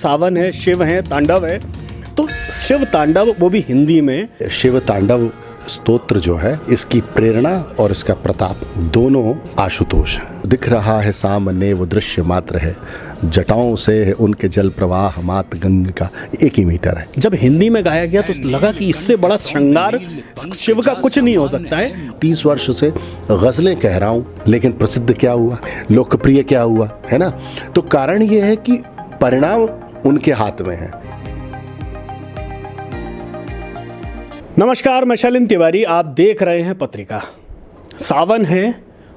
सावन है, शिव है, तांडव है। तो शिव तांडव वो भी हिंदी में। शिव तांडव स्तोत्र जो है, इसकी प्रेरणा और इसका प्रताप दोनों आशुतोष है। दिख रहा है सामने वो दृश्य मात्र है, जटाओं से उनके जल प्रवाह मात गंगा का 1 ही मीटर है। जब हिंदी में गाया गया तो लगा कि इससे बड़ा श्रृंगार शिव का कुछ नहीं हो सकता है। 30 वर्ष से गजलें कह रहा हूँ, लेकिन प्रसिद्ध क्या हुआ, लोकप्रिय क्या हुआ, है ना? तो कारण ये है कि परिणाम उनके हाथ में है। नमस्कार, मैं शैलेंद्र तिवारी, आप देख रहे हैं पत्रिका। सावन है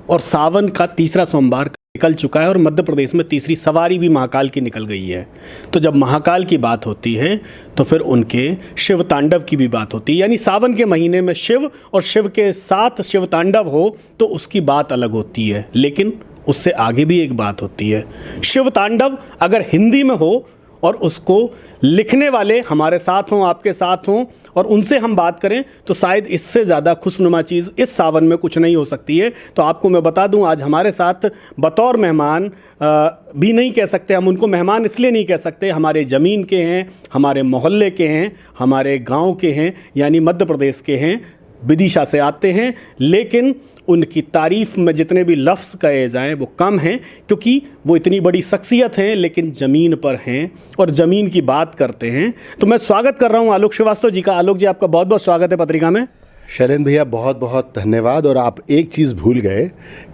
और सावन का तीसरा सोमवार निकल चुका है और मध्य प्रदेश में तीसरी सवारी भी महाकाल की निकल गई है। तो जब महाकाल की बात होती है तो फिर उनके शिव तांडव की भी बात होती है। यानी सावन के महीने में शिव और शिव के साथ शिव तांडव हो तो उसकी बात अलग होती है। लेकिन उससे आगे भी एक बात होती है। शिव तांडव अगर हिंदी में हो और उसको लिखने वाले हमारे साथ हों, आपके साथ हों और उनसे हम बात करें तो शायद इससे ज़्यादा खुशनुमा चीज़ इस सावन में कुछ नहीं हो सकती है। तो आपको मैं बता दूं, आज हमारे साथ बतौर मेहमान भी नहीं कह सकते, हम उनको मेहमान इसलिए नहीं कह सकते, हमारे ज़मीन के हैं, हमारे मोहल्ले के हैं, हमारे गांव के हैं, यानी मध्य प्रदेश के हैं, विदिशा से आते हैं। लेकिन उनकी तारीफ़ में जितने भी लफ्ज़ कहे जाएं वो कम हैं, क्योंकि वो इतनी बड़ी शख्सियत हैं लेकिन ज़मीन पर हैं और ज़मीन की बात करते हैं। तो मैं स्वागत कर रहा हूं आलोक श्रीवास्तव जी का। आलोक जी, आपका बहुत बहुत स्वागत है पत्रिका में। शैलेंद्र भैया, बहुत बहुत धन्यवाद। और आप एक चीज़ भूल गए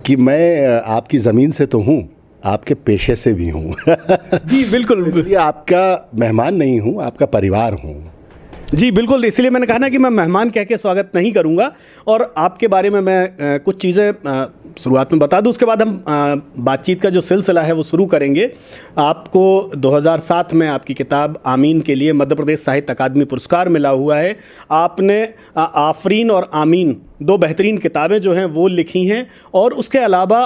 कि मैं आपकी ज़मीन से तो हूँ, आपके पेशे से भी हूँ। जी बिल्कुल, इसलिए आपका मेहमान नहीं हूँ, आपका परिवार हूँ। जी बिल्कुल, इसलिए मैंने कहा ना कि मैं मेहमान कह के स्वागत नहीं करूंगा। और आपके बारे में मैं कुछ चीज़ें शुरुआत में बता दूं, उसके बाद हम बातचीत का जो सिलसिला है वो शुरू करेंगे। आपको 2007 में आपकी किताब आमीन के लिए मध्य प्रदेश साहित्य अकादमी पुरस्कार मिला हुआ है। आपने आफरीन और आमीन 2 बेहतरीन किताबें जो हैं वो लिखी हैं। और उसके अलावा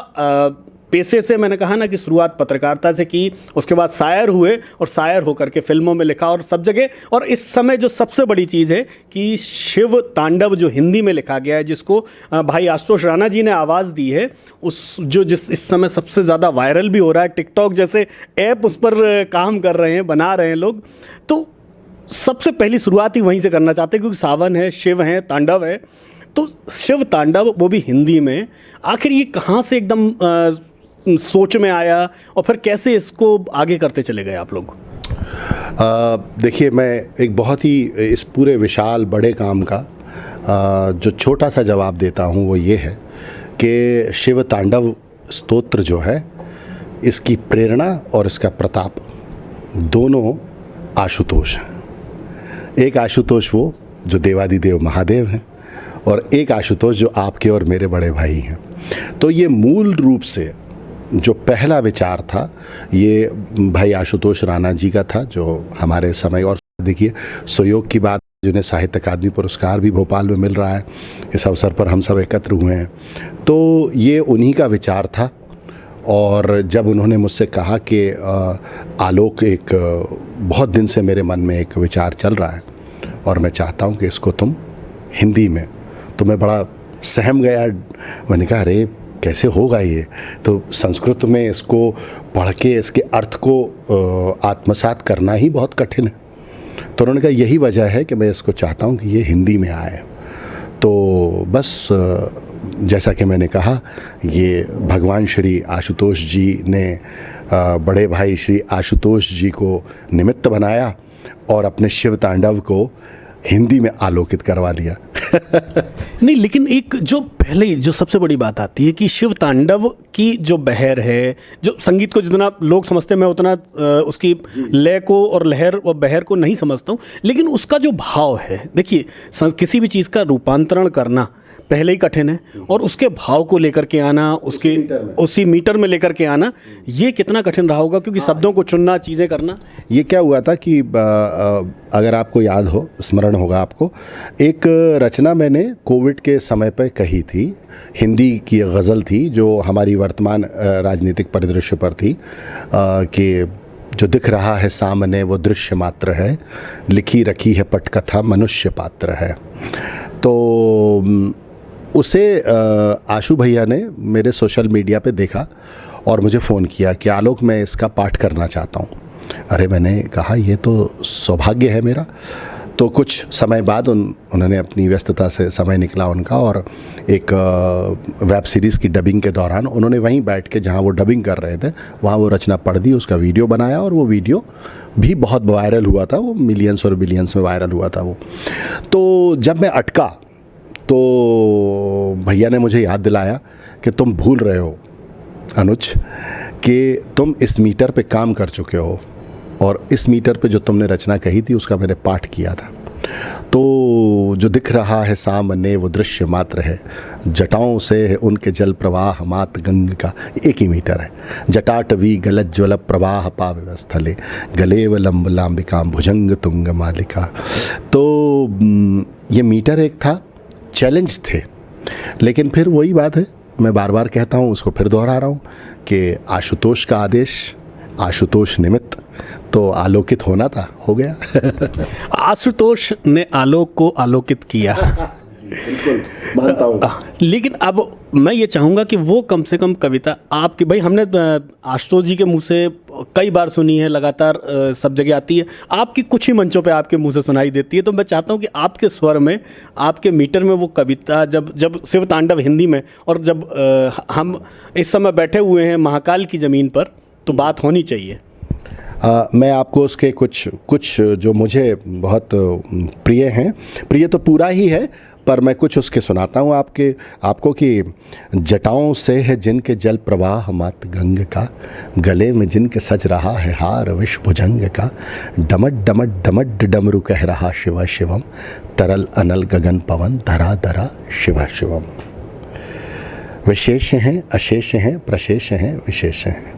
पेशे से मैंने कहा ना कि शुरुआत पत्रकारिता से की, उसके बाद शायर हुए और शायर होकर के फिल्मों में लिखा और सब जगह। और इस समय जो सबसे बड़ी चीज़ है कि शिव तांडव जो हिंदी में लिखा गया है, जिसको भाई आशुतोष राणा जी ने आवाज़ दी है, जिस इस समय सबसे ज़्यादा वायरल भी हो रहा है, टिकटॉक जैसे ऐप उस पर काम कर रहे हैं, बना रहे हैं लोग। तो सबसे पहली शुरुआत ही वहीं से करना चाहते हैं, क्योंकि सावन है, शिव है, तांडव है। तो शिव तांडव वो भी हिंदी में, आखिर ये कहाँ से एकदम सोच में आया और फिर कैसे इसको आगे करते चले गए आप लोग? देखिए, मैं एक बहुत ही इस पूरे विशाल बड़े काम का जो छोटा सा जवाब देता हूँ वो ये है कि शिव तांडव स्तोत्र जो है, इसकी प्रेरणा और इसका प्रताप दोनों आशुतोष हैं। एक आशुतोष वो जो देवादिदेव महादेव हैं और एक आशुतोष जो आपके और मेरे बड़े भाई हैं। तो ये मूल रूप से जो पहला विचार था ये भाई आशुतोष राणा जी का था, जो हमारे समय, और देखिए सुयोग की बात, जिन्हें साहित्य अकादमी पुरस्कार भी भोपाल में मिल रहा है, इस अवसर पर हम सब एकत्र हुए हैं। तो ये उन्हीं का विचार था। और जब उन्होंने मुझसे कहा कि आलोक, एक बहुत दिन से मेरे मन में एक विचार चल रहा है और मैं चाहता हूँ कि इसको तुम हिंदी में, तो मैं बड़ा सहम गया। मैंने कहा, अरे कैसे होगा ये, तो संस्कृत में इसको पढ़ के इसके अर्थ को आत्मसात करना ही बहुत कठिन है। तो उन्होंने कहा यही वजह है कि मैं इसको चाहता हूँ कि ये हिंदी में आए। तो बस जैसा कि मैंने कहा, ये भगवान श्री आशुतोष जी ने बड़े भाई श्री आशुतोष जी को निमित्त बनाया और अपने शिव तांडव को हिंदी में आलोकित करवा लिया। नहीं, लेकिन एक जो पहले जो सबसे बड़ी बात आती है कि शिव तांडव की जो बहर है, जो संगीत को जितना लोग समझते हैं, मैं उतना उसकी लय को और लहर और बहर को नहीं समझता हूँ, लेकिन उसका जो भाव है, देखिए किसी भी चीज़ का रूपांतरण करना पहले ही कठिन है और उसके भाव को लेकर के आना, उसके उसी मीटर में लेकर के आना, ये कितना कठिन रहा होगा, क्योंकि शब्दों को चुनना, चीज़ें करना। ये क्या हुआ था कि अगर आपको याद हो, स्मरण होगा आपको, एक रचना मैंने कोविड के समय पर कही थी, हिंदी की गज़ल थी जो हमारी वर्तमान राजनीतिक परिदृश्य पर थी, कि जो दिख रहा है सामने वो दृश्य मात्र है, लिखी रखी है पटकथा मनुष्य पात्र है। तो उसे आशु भैया ने मेरे सोशल मीडिया पे देखा और मुझे फ़ोन किया कि आलोक, मैं इसका पाठ करना चाहता हूँ। अरे मैंने कहा ये तो सौभाग्य है मेरा। तो कुछ समय बाद उन्होंने अपनी व्यस्तता से समय निकला उनका, और एक वेब सीरीज़ की डबिंग के दौरान उन्होंने वहीं बैठ के जहाँ वो डबिंग कर रहे थे वहाँ वो रचना पढ़ दी, उसका वीडियो बनाया, और वो वीडियो भी बहुत वायरल हुआ था, वो मिलियंस और बिलियंस में वायरल हुआ था वो। तो जब मैं अटका तो भैया ने मुझे याद दिलाया कि तुम भूल रहे हो अनुज कि तुम इस मीटर पे काम कर चुके हो, और इस मीटर पे जो तुमने रचना कही थी उसका मैंने पाठ किया था। तो जो दिख रहा है सामने वो दृश्य मात्र है, जटाओं से है उनके जल प्रवाह मात गंग का, एक ही मीटर है। जटाटवी गलत ज्वल प्रवाह पाव स्थले गलेव लंब लांबिकाम भुजंग तुंग मालिका। तो ये मीटर एक था, चैलेंज थे, लेकिन फिर वही बात है, मैं बार बार कहता हूँ, उसको फिर दोहरा रहा हूँ कि आशुतोष का आदेश, आशुतोष निमित्त, तो आलोकित होना था, हो गया। आशुतोष ने आलोक को आलोकित किया। बिल्कुल मानता हूँ। लेकिन अब मैं ये चाहूँगा कि वो कम से कम कविता आपकी, भाई हमने आशुतोष जी के मुंह से कई बार सुनी है, लगातार सब जगह आती है, आपकी कुछ ही मंचों पे आपके मुंह से सुनाई देती है। तो मैं चाहता हूँ कि आपके स्वर में, आपके मीटर में वो कविता, जब शिव तांडव हिंदी में, और जब हम इस समय बैठे हुए हैं महाकाल की ज़मीन पर, तो बात होनी चाहिए। मैं आपको उसके कुछ जो मुझे बहुत प्रिय हैं, प्रिय तो पूरा ही है, पर मैं कुछ उसके सुनाता हूँ आपको कि जटाओं से है जिनके जल प्रवाह मात गंग का, गले में जिनके सज रहा है हार विष भुजंग का, डमट डमट डमट डमरू कह रहा शिवा शिवम, तरल अनल गगन पवन धरा धरा शिवा शिवम। विशेष हैं अशेष हैं प्रशेष हैं विशेष हैं।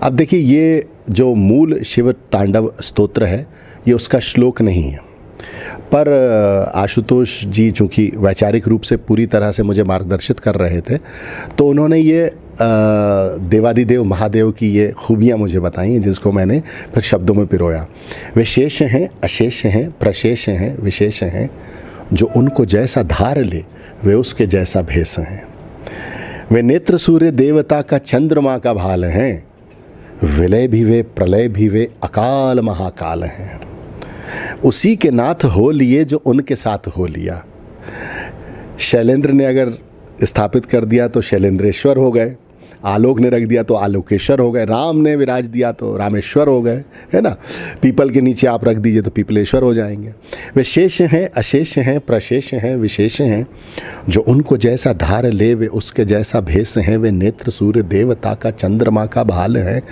अब देखिए, ये जो मूल शिव तांडव स्तोत्र है ये उसका श्लोक नहीं है, पर आशुतोष जी चूँकि वैचारिक रूप से पूरी तरह से मुझे मार्गदर्शित कर रहे थे, तो उन्होंने ये देवादिदेव महादेव की ये खूबियाँ मुझे बताई हैं, जिसको मैंने फिर शब्दों में पिरोया। विशेष हैं अशेष हैं प्रशेष हैं विशेष हैं, जो उनको जैसा धार ले वे उसके जैसा भेष हैं। वे नेत्र सूर्य देवता का चंद्रमा का भाल हैं, विलय भी वे प्रलय भी वे अकाल महाकाल हैं। उसी के नाथ हो लिए जो उनके साथ हो लिया। शैलेंद्र ने अगर स्थापित कर दिया तो शैलेंद्रेश्वर हो गए, आलोक ने रख दिया तो आलोकेश्वर हो गए, राम ने विराज दिया तो रामेश्वर हो गए, है ना। पीपल के नीचे आप रख दीजिए तो पीपलेश्वर हो जाएंगे। वे शेष हैं अशेष हैं प्रशेष हैं विशेष हैं, जो उनको जैसा धार ले वे उसके जैसा भेष हैं। वे नेत्र सूर्य देवता का चंद्रमा का भाल है,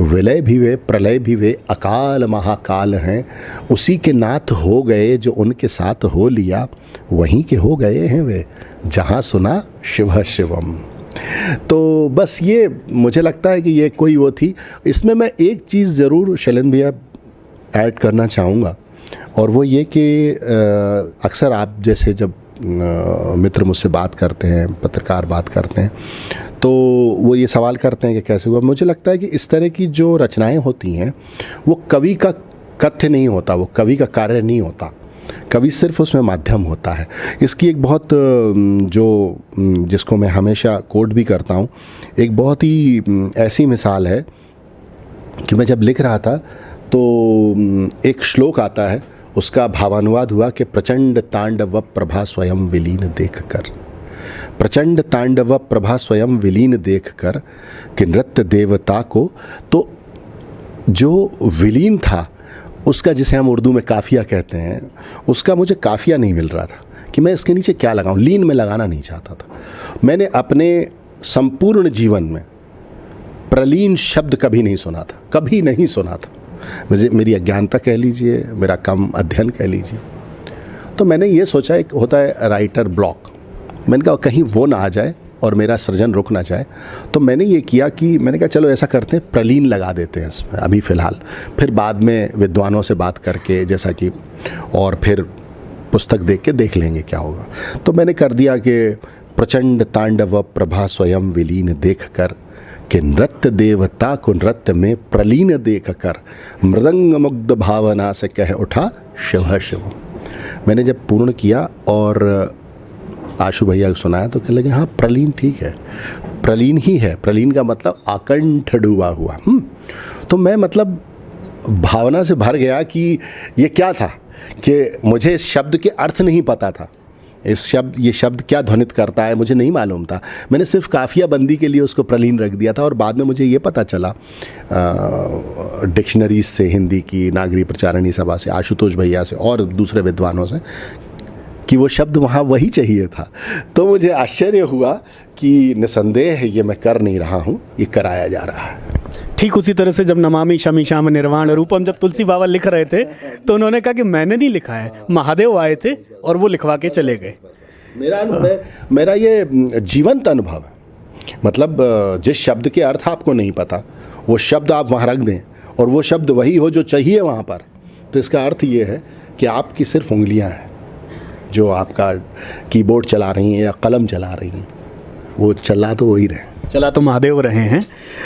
विलय भी वे प्रलय भी वे अकाल महाकाल हैं। उसी के नाथ हो गए जो उनके साथ हो लिया, वहीं के हो गए हैं वे जहाँ सुना शिव शिवम। तो बस ये मुझे लगता है कि ये कोई वो थी। इसमें मैं एक चीज़ ज़रूर शैलेंद्र भैया ऐड करना चाहूँगा, और वो ये कि अक्सर आप जैसे जब मित्र मुझसे बात करते हैं, पत्रकार बात करते हैं, तो वो ये सवाल करते हैं कि कैसे हुआ। मुझे लगता है कि इस तरह की जो रचनाएं होती हैं वो कवि का कथ्य नहीं होता, वो कवि का कार्य नहीं होता, कवि सिर्फ उसमें माध्यम होता है। इसकी एक बहुत जिसको मैं हमेशा कोट भी करता हूँ, एक बहुत ही ऐसी मिसाल है कि मैं जब लिख रहा था तो एक श्लोक आता है, उसका भावानुवाद हुआ कि प्रचंड तांडव प्रभा स्वयं विलीन देख कर, प्रचंड तांडव प्रभा स्वयं विलीन देख कर कि नृत्य देवता को, तो जो विलीन था उसका, जिसे हम उर्दू में काफ़िया कहते हैं, उसका मुझे काफ़िया नहीं मिल रहा था कि मैं इसके नीचे क्या लगाऊं। लीन में लगाना नहीं चाहता था। मैंने अपने संपूर्ण जीवन में प्रलीन शब्द कभी नहीं सुना था, कभी नहीं सुना था। मुझे, मेरी अज्ञानता कह लीजिए, मेरा कम अध्ययन कह लीजिए। तो मैंने ये सोचा, एक होता है राइटर ब्लॉक, मैंने कहा कहीं वो ना आ जाए और मेरा सृजन रुक ना जाए। तो मैंने ये किया कि मैंने कहा चलो ऐसा करते हैं, प्रलीन लगा देते हैं इसमें अभी फ़िलहाल, फिर बाद में विद्वानों से बात करके जैसा कि, और फिर पुस्तक देख के देख लेंगे क्या होगा। तो मैंने कर दिया कि प्रचंड तांडव प्रभा स्वयं विलीन देख कर कि नृत्य देवता को नृत्य में प्रलीन देख कर मृदंग मुग्ध भावना से कह उठा शिव शिव। मैंने जब पूर्ण किया और आशु भैया को सुनाया तो कहने लगे हाँ प्रलीन ठीक है, प्रलीन ही है। प्रलीन का मतलब आकंठ डूबा हुआ। तो मैं मतलब भावना से भर गया कि ये क्या था, कि मुझे इस शब्द के अर्थ नहीं पता था। ये शब्द क्या ध्वनित करता है मुझे नहीं मालूम था। मैंने सिर्फ काफिया बंदी के लिए उसको प्रलीन रख दिया था, और बाद में मुझे ये पता चला डिक्शनरीज से, हिंदी की नागरी प्रचारणी सभा से, आशुतोष भैया से और दूसरे विद्वानों से, कि वो शब्द वहाँ वही चाहिए था। तो मुझे आश्चर्य हुआ कि निसंदेह ये मैं कर नहीं रहा हूँ, ये कराया जा रहा है। ठीक उसी तरह से जब नमामि शमी श्याम निर्वाण रूपम जब तुलसी बाबा लिख रहे थे तो उन्होंने कहा कि मैंने नहीं लिखा है, महादेव आए थे और वो लिखवा के चले गए। मेरा ये जीवंत अनुभव है। मतलब जिस शब्द के अर्थ आपको नहीं पता, वो शब्द आप वहाँ रख दें और वो शब्द वही हो जो चाहिए वहाँ पर, तो इसका अर्थ ये है कि आपकी सिर्फ उंगलियाँ हैं जो आपका कीबोर्ड चला रही हैं या कलम चला रही हैं, वो चला तो वही रहे, चला तो महादेव रहे हैं।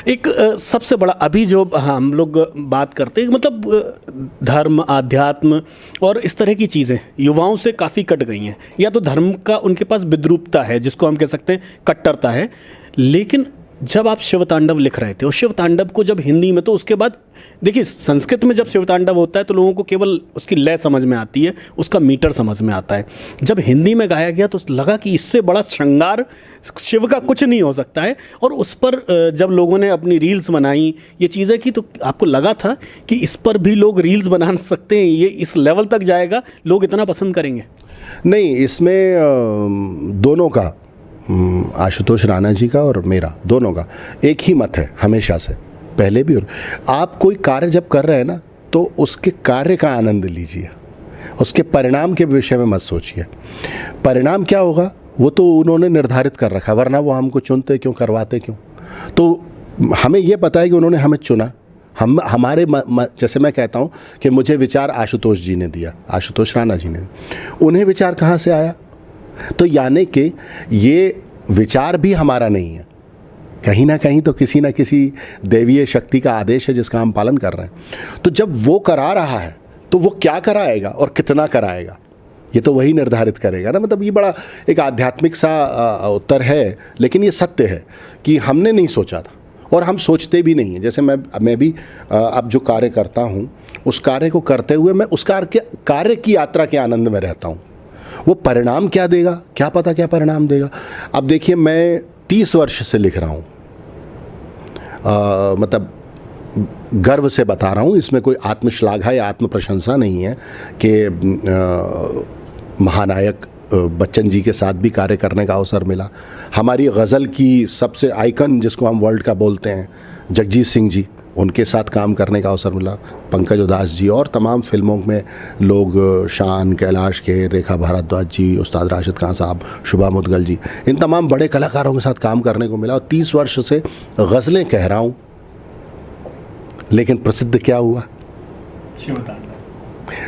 एक सबसे बड़ा अभी जो हम लोग बात करते हैं, मतलब धर्म, आध्यात्म और इस तरह की चीज़ें युवाओं से काफ़ी कट गई हैं। या तो धर्म का उनके पास विद्रूपता है, जिसको हम कह सकते हैं कट्टरता है। लेकिन जब आप शिवतांडव लिख रहे थे और शिवतांडव को जब हिंदी में, तो उसके बाद देखिए संस्कृत में जब शिवतांडव होता है तो लोगों को केवल उसकी लय समझ में आती है, उसका मीटर समझ में आता है। जब हिंदी में गाया गया तो लगा कि इससे बड़ा श्रृंगार शिव का कुछ नहीं हो सकता है। और उस पर जब लोगों ने अपनी रील्स बनाई, ये चीज़ें की, तो आपको लगा था कि इस पर भी लोग रील्स बना सकते हैं, ये इस लेवल तक जाएगा, लोग इतना पसंद करेंगे? नहीं, इसमें दोनों का, आशुतोष राणा जी का और मेरा, दोनों का एक ही मत है हमेशा से, पहले भी। और आप कोई कार्य जब कर रहे हैं ना, तो उसके कार्य का आनंद लीजिए, उसके परिणाम के विषय में मत सोचिए। परिणाम क्या होगा वो तो उन्होंने निर्धारित कर रखा, वरना वो हमको चुनते क्यों, करवाते क्यों? तो हमें ये पता है कि उन्होंने हमें चुना। हमारे जैसे मैं कहता हूँ कि मुझे विचार आशुतोष जी ने दिया, आशुतोष राणा जी ने, उन्हें विचार कहाँ से आया? तो यानी कि ये विचार भी हमारा नहीं है, कहीं ना कहीं तो किसी ना किसी देवीय शक्ति का आदेश है जिसका हम पालन कर रहे हैं। तो जब वो करा रहा है तो वो क्या कराएगा और कितना कराएगा, ये तो वही निर्धारित करेगा ना। मतलब ये बड़ा एक आध्यात्मिक सा उत्तर है, लेकिन ये सत्य है कि हमने नहीं सोचा था और हम सोचते भी नहीं हैं। जैसे मैं भी अब जो कार्य करता हूँ, उस कार्य को करते हुए मैं उस कार्य की यात्रा के आनंद में रहता हूँ। वो परिणाम क्या देगा, क्या पता क्या परिणाम देगा। अब देखिए, मैं 30 वर्ष से लिख रहा हूँ, मतलब गर्व से बता रहा हूँ, इसमें कोई आत्मश्लाघा या आत्म प्रशंसा नहीं है कि महानायक बच्चन जी के साथ भी कार्य करने का अवसर मिला। हमारी गज़ल की सबसे आइकन जिसको हम वर्ल्ड का बोलते हैं, जगजीत सिंह जी, उनके साथ काम करने का अवसर मिला। पंकज उदास जी और तमाम फिल्मों में लोग, शान, कैलाश खेर, रेखा भारद्वाज जी, उस्ताद राशिद खान साहब, शुभा मुदगल जी, इन तमाम बड़े कलाकारों के साथ काम करने को मिला। और 30 वर्ष से गज़लें कह रहा हूँ, लेकिन प्रसिद्ध क्या हुआ?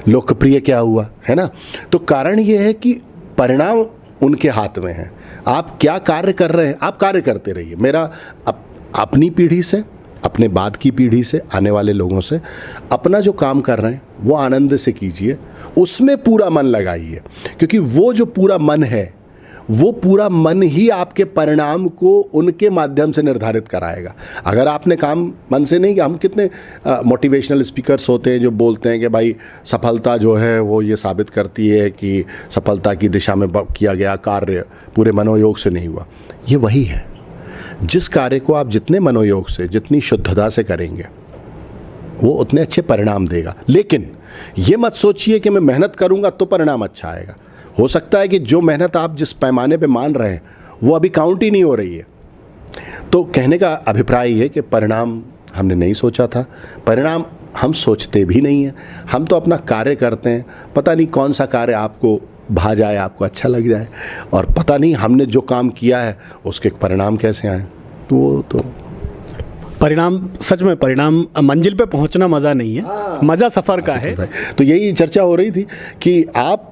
लोकप्रिय क्या हुआ, है ना? तो कारण ये है कि परिणाम उनके हाथ में है। आप क्या कार्य कर रहे हैं, आप कार्य करते रहिए। मेरा अपनी पीढ़ी से, अपने बाद की पीढ़ी से, आने वाले लोगों से, अपना जो काम कर रहे हैं वो आनंद से कीजिए, उसमें पूरा मन लगाइए, क्योंकि वो जो पूरा मन है, वो पूरा मन ही आपके परिणाम को उनके माध्यम से निर्धारित कराएगा। अगर आपने काम मन से नहीं किया, हम कितने मोटिवेशनल स्पीकर्स होते हैं जो बोलते हैं कि भाई सफलता जो है वो ये साबित करती है कि सफलता की दिशा में किया गया कार्य पूरे मनोयोग से नहीं हुआ। ये वही है, जिस कार्य को आप जितने मनोयोग से, जितनी शुद्धता से करेंगे, वो उतने अच्छे परिणाम देगा। लेकिन ये मत सोचिए कि मैं मेहनत करूंगा तो परिणाम अच्छा आएगा। हो सकता है कि जो मेहनत आप जिस पैमाने पे मान रहे हैं वो अभी काउंट ही नहीं हो रही है। तो कहने का अभिप्राय है कि परिणाम हमने नहीं सोचा था, परिणाम हम सोचते भी नहीं हैं। हम तो अपना कार्य करते हैं, पता नहीं कौन सा कार्य आपको भा जाए, आपको अच्छा लग जाए, और पता नहीं हमने जो काम किया है उसके परिणाम कैसे आए। वो तो परिणाम, सच में परिणाम, मंजिल पे पहुंचना मज़ा नहीं है, मज़ा सफ़र का है। तो यही चर्चा हो रही थी कि आप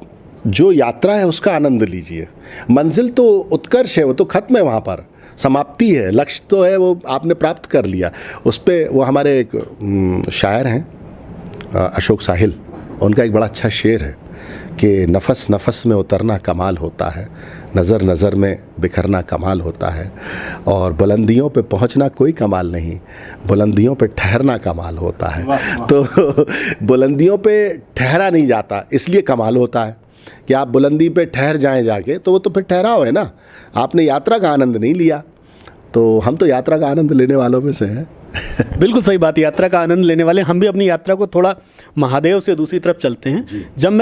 जो यात्रा है उसका आनंद लीजिए। मंजिल तो उत्कर्ष है, वो तो खत्म है, वहाँ पर समाप्ति है, लक्ष्य तो है, वो आपने प्राप्त कर लिया। उस पर वो हमारे एक शायर हैं, अशोक साहिल, उनका एक बड़ा अच्छा शेर है कि नफस नफस में उतरना कमाल होता है, नज़र नज़र में बिखरना कमाल होता है, और बुलंदियों पे पहुंचना कोई कमाल नहीं, बुलंदियों पे ठहरना कमाल होता है। तो बुलंदियों पे ठहरा नहीं जाता, इसलिए कमाल होता है कि आप बुलंदी पे ठहर जाएं जाके, तो वो तो फिर ठहराव है ना, आपने यात्रा का आनंद नहीं लिया। तो हम तो यात्रा का आनंद लेने वालों में से हैं। बिल्कुल सही बात, यात्रा का आनंद लेने वाले हम भी अपनी यात्रा को थोड़ा महादेव से दूसरी तरफ चलते हैं। जब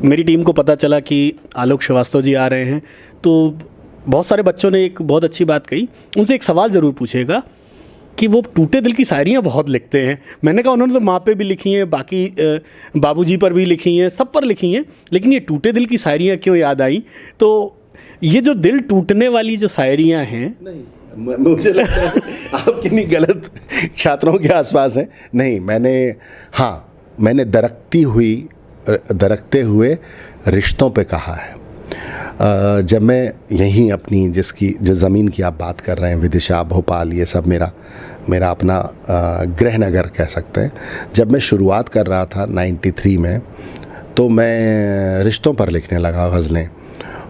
मेरी टीम को पता चला कि आलोक श्रीवास्तव जी आ रहे हैं, तो बहुत सारे बच्चों ने एक बहुत अच्छी बात कही। उनसे एक सवाल ज़रूर पूछेगा कि वो टूटे दिल की शायरियाँ बहुत लिखते हैं। मैंने कहा उन्होंने तो माँ पे भी लिखी हैं, बाकी बाबूजी पर भी लिखी हैं, सब पर लिखी हैं, लेकिन ये टूटे दिल की शायरियाँ क्यों याद आई? तो ये जो दिल टूटने वाली जो शायरियाँ हैं, नहीं, मुझे लगता है आप किन्हीं गलत छात्रों के आसपास हैं। नहीं, मैंने दरकते हुए रिश्तों पे कहा है। जब मैं यहीं अपनी जिस ज़मीन की आप बात कर रहे हैं, विदिशा, भोपाल, ये सब मेरा अपना गृह नगर कह सकते हैं। जब मैं शुरुआत कर रहा था 93 में, तो मैं रिश्तों पर लिखने लगा गज़लें,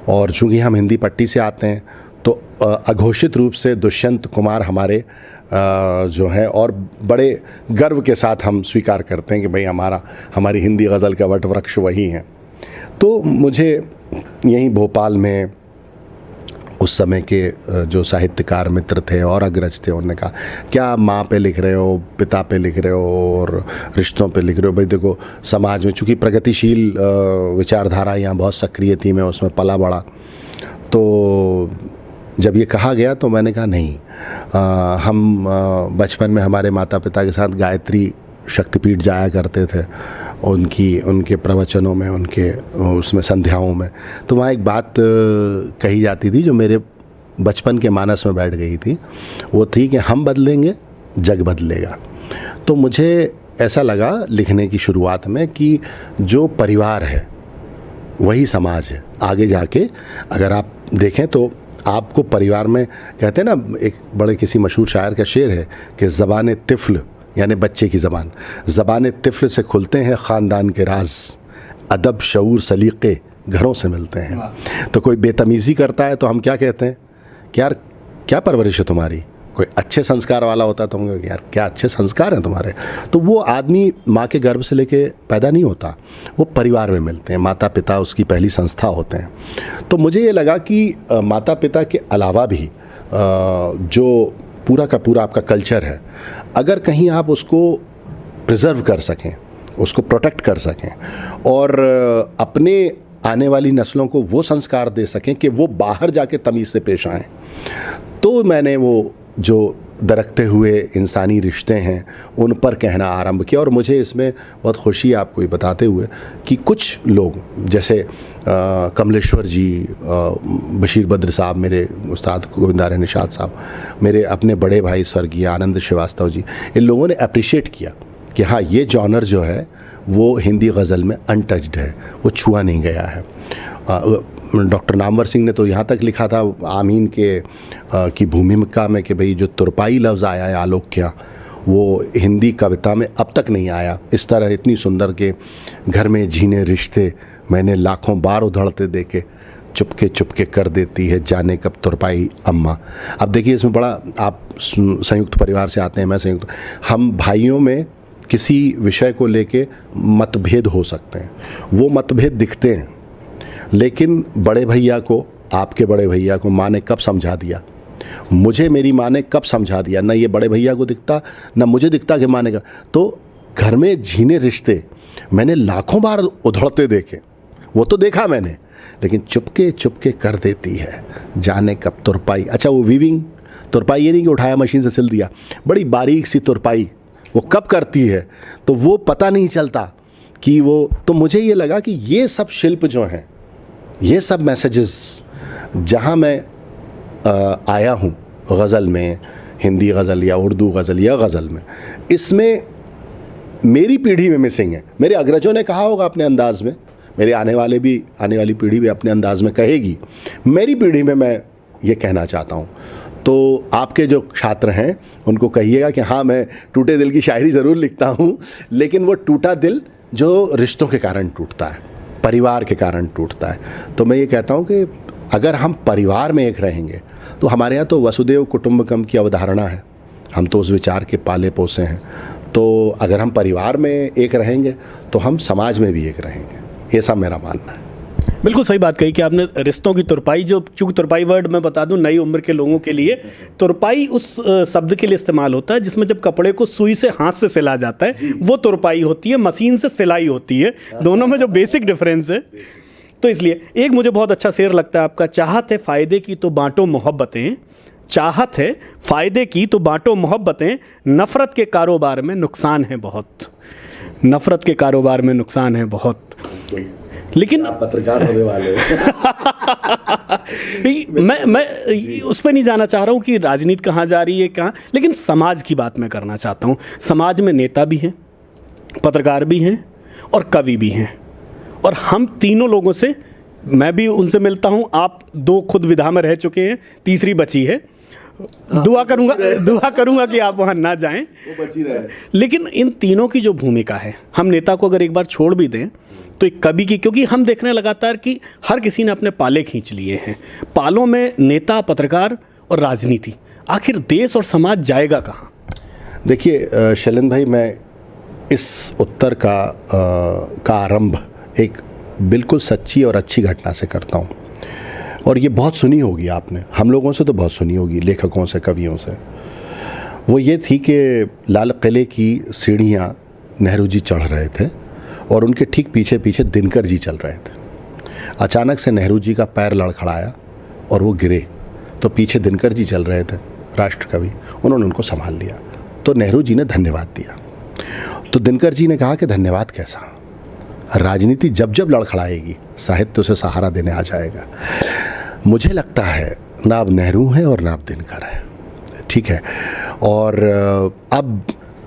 और चूँकि हम हिंदी पट्टी से आते हैं तो अघोषित रूप से दुष्यंत कुमार हमारे जो है, और बड़े गर्व के साथ हम स्वीकार करते हैं कि भाई हमारी हिंदी गज़ल का वट वृक्ष वही हैं। तो मुझे यहीं भोपाल में उस समय के जो साहित्यकार मित्र थे और अग्रज थे, उन्होंने कहा क्या माँ पे लिख रहे हो, पिता पे लिख रहे हो और रिश्तों पे लिख रहे हो? भाई देखो, समाज में चूँकि प्रगतिशील विचारधारा यहाँ बहुत सक्रिय थी, मैं उसमें पला बड़ा। तो जब ये कहा गया तो मैंने कहा नहीं, हम बचपन में हमारे माता पिता के साथ गायत्री शक्तिपीठ जाया करते थे, उनके प्रवचनों में, उनके उसमें संध्याओं में। तो वहाँ एक बात कही जाती थी जो मेरे बचपन के मानस में बैठ गई थी। वो थी कि हम बदलेंगे, जग बदलेगा। तो मुझे ऐसा लगा लिखने की शुरुआत में कि जो परिवार है वही समाज है। आगे जाके अगर आप देखें तो आपको परिवार में, कहते हैं ना, एक बड़े किसी मशहूर शायर का शेर है कि ज़बान तिफ़्ल, यानी बच्चे की ज़बान तिफ़्ल से खुलते हैं ख़ानदान के राज, अदब शऊर सलीक़े घरों से मिलते हैं। तो कोई बेतमीज़ी करता है तो हम क्या कहते हैं कि यार क्या परवरिश है तुम्हारी? कोई अच्छे संस्कार वाला होता है तो हम कहते हैं यार क्या अच्छे संस्कार हैं तुम्हारे। तो वो आदमी माँ के गर्भ से लेके पैदा नहीं होता, वो परिवार में मिलते हैं। माता पिता उसकी पहली संस्था होते हैं। तो मुझे ये लगा कि माता पिता के अलावा भी जो पूरा का पूरा आपका कल्चर है, अगर कहीं आप उसको प्रिजर्व कर सकें, उसको प्रोटेक्ट कर सकें और अपने आने वाली नस्लों को वो संस्कार दे सकें कि वो बाहर जाके तमीज़ से पेश आएँ, तो मैंने वो जो दरकते हुए इंसानी रिश्ते हैं उन पर कहना आरंभ किया। और मुझे इसमें बहुत खुशी है आपको ये बताते हुए कि कुछ लोग जैसे कमलेश्वर जी, बशीर बद्र साहब, मेरे उस्ताद गोविंदार निषाद साहब, मेरे अपने बड़े भाई स्वर्गीय आनंद श्रीवास्तव जी, इन लोगों ने अप्रिशिएट किया कि हाँ, ये जॉनर जो है वो हिंदी गज़ल में अनटच्ड है, वो छुआ नहीं गया है। डॉक्टर नामवर सिंह ने तो यहाँ तक लिखा था आमीन की भूमिका में कि भाई जो तुरपाई लफ्ज़ आया है आलोक के यहाँ, वो हिंदी कविता में अब तक नहीं आया। इस तरह इतनी सुंदर के घर में झीने रिश्ते मैंने लाखों बार उधड़ते देखे, चुपके चुपके कर देती है जाने कब तुरपाई अम्मा। अब देखिए इसमें बड़ा, आप संयुक्त परिवार से आते हैं, मैं संयुक्त, हम भाइयों में किसी विषय को लेके मतभेद हो सकते हैं, वो मतभेद दिखते हैं, लेकिन बड़े भैया को, आपके बड़े भैया को माँ ने कब समझा दिया, मुझे मेरी माँ ने कब समझा दिया, ना ये बड़े भैया को दिखता ना मुझे दिखता कि माँ ने कहा। तो घर में झीने रिश्ते मैंने लाखों बार उधड़ते देखे, वो तो देखा मैंने, लेकिन चुपके चुपके कर देती है जाने कब तुरपाई। अच्छा, वो वीविंग तुरपाई ये नहीं कि उठाया मशीन से सिल दिया, बड़ी बारीक सी तुरपाई वो कब करती है तो वो पता नहीं चलता कि वो। तो मुझे ये लगा कि ये सब शिल्प जो हैं, ये सब मैसेजेस जहाँ मैं आया हूँ गज़ल में, हिंदी गज़ल या उर्दू गज़ल या गज़ल में, इसमें मेरी पीढ़ी में मिसिंग है। मेरे अग्रजों ने कहा होगा अपने अंदाज़ में, मेरे आने वाली पीढ़ी भी अपने अंदाज़ में कहेगी, मेरी पीढ़ी में मैं ये कहना चाहता हूँ। तो आपके जो छात्र हैं उनको कहिएगा कि हाँ, मैं टूटे दिल की शायरी ज़रूर लिखता हूँ, लेकिन वो टूटा दिल जो रिश्तों के कारण टूटता है, परिवार के कारण टूटता है। तो मैं ये कहता हूँ कि अगर हम परिवार में एक रहेंगे तो हमारे यहाँ तो वसुदेव कुटुंबकम की अवधारणा है, हम तो उस विचार के पाले पोसे हैं। तो अगर हम परिवार में एक रहेंगे तो हम समाज में भी एक रहेंगे, ऐसा मेरा मानना है। बिल्कुल सही बात कही कि आपने रिश्तों की तुरपाई, जो चूँकि तुरपाई वर्ड मैं बता दूं नई उम्र के लोगों के लिए, तुरपाई उस शब्द के लिए इस्तेमाल होता है जिसमें जब कपड़े को सुई से हाथ से सिला जाता है वो तुरपाई होती है, मशीन से सिलाई होती है, दोनों में जो बेसिक डिफरेंस है। तो इसलिए एक मुझे बहुत अच्छा शेर लगता है आपका, चाहत है फ़ायदे की तो बांटो मोहब्बतें, चाहत है फ़ायदे की तो बांटो मोहब्बतें, नफ़रत के कारोबार में नुकसान है बहुत, नफ़रत के कारोबार में नुकसान है बहुत। लेकिन आप पत्रकार होने वाले मैं उस पर नहीं जाना चाह रहा हूँ कि राजनीति कहाँ जा रही है कहाँ, लेकिन समाज की बात मैं करना चाहता हूँ। समाज में नेता भी हैं, पत्रकार भी हैं और कवि भी हैं, और हम तीनों लोगों से, मैं भी उनसे मिलता हूँ, आप दो खुद विधा में रह चुके हैं, तीसरी बची है, दुआ करूंगा कि आप वहाँ ना जाएं, वो बची रहे। लेकिन इन तीनों की जो भूमिका है, हम नेता को अगर एक बार छोड़ भी दें तो एक कवि की, क्योंकि हम देख रहे हैं लगातार कि हर किसी ने अपने पाले खींच लिए हैं, पालों में नेता, पत्रकार और राजनीति, आखिर देश और समाज जाएगा कहाँ? देखिए शैलेंद्र भाई, मैं इस उत्तर का आरंभ एक बिल्कुल सच्ची और अच्छी घटना से करता हूँ, और ये बहुत सुनी होगी आपने, हम लोगों से तो बहुत सुनी होगी, लेखकों से, कवियों से। वो ये थी कि लाल किले की सीढ़ियाँ नेहरू जी चढ़ रहे थे और उनके ठीक पीछे पीछे दिनकर जी चल रहे थे। अचानक से नेहरू जी का पैर लड़खड़ाया और वो गिरे, तो पीछे दिनकर जी चल रहे थे, राष्ट्र कवि, उन्होंने उनको संभाल लिया। तो नेहरू जी ने धन्यवाद दिया। तो दिनकर जी ने कहा कि धन्यवाद कैसा, राजनीति जब जब लड़खड़ाएगी साहित्य उसे सहारा देने आ जाएगा। मुझे लगता है ना अब नेहरू है और ना अब दिनकर है, ठीक है। और अब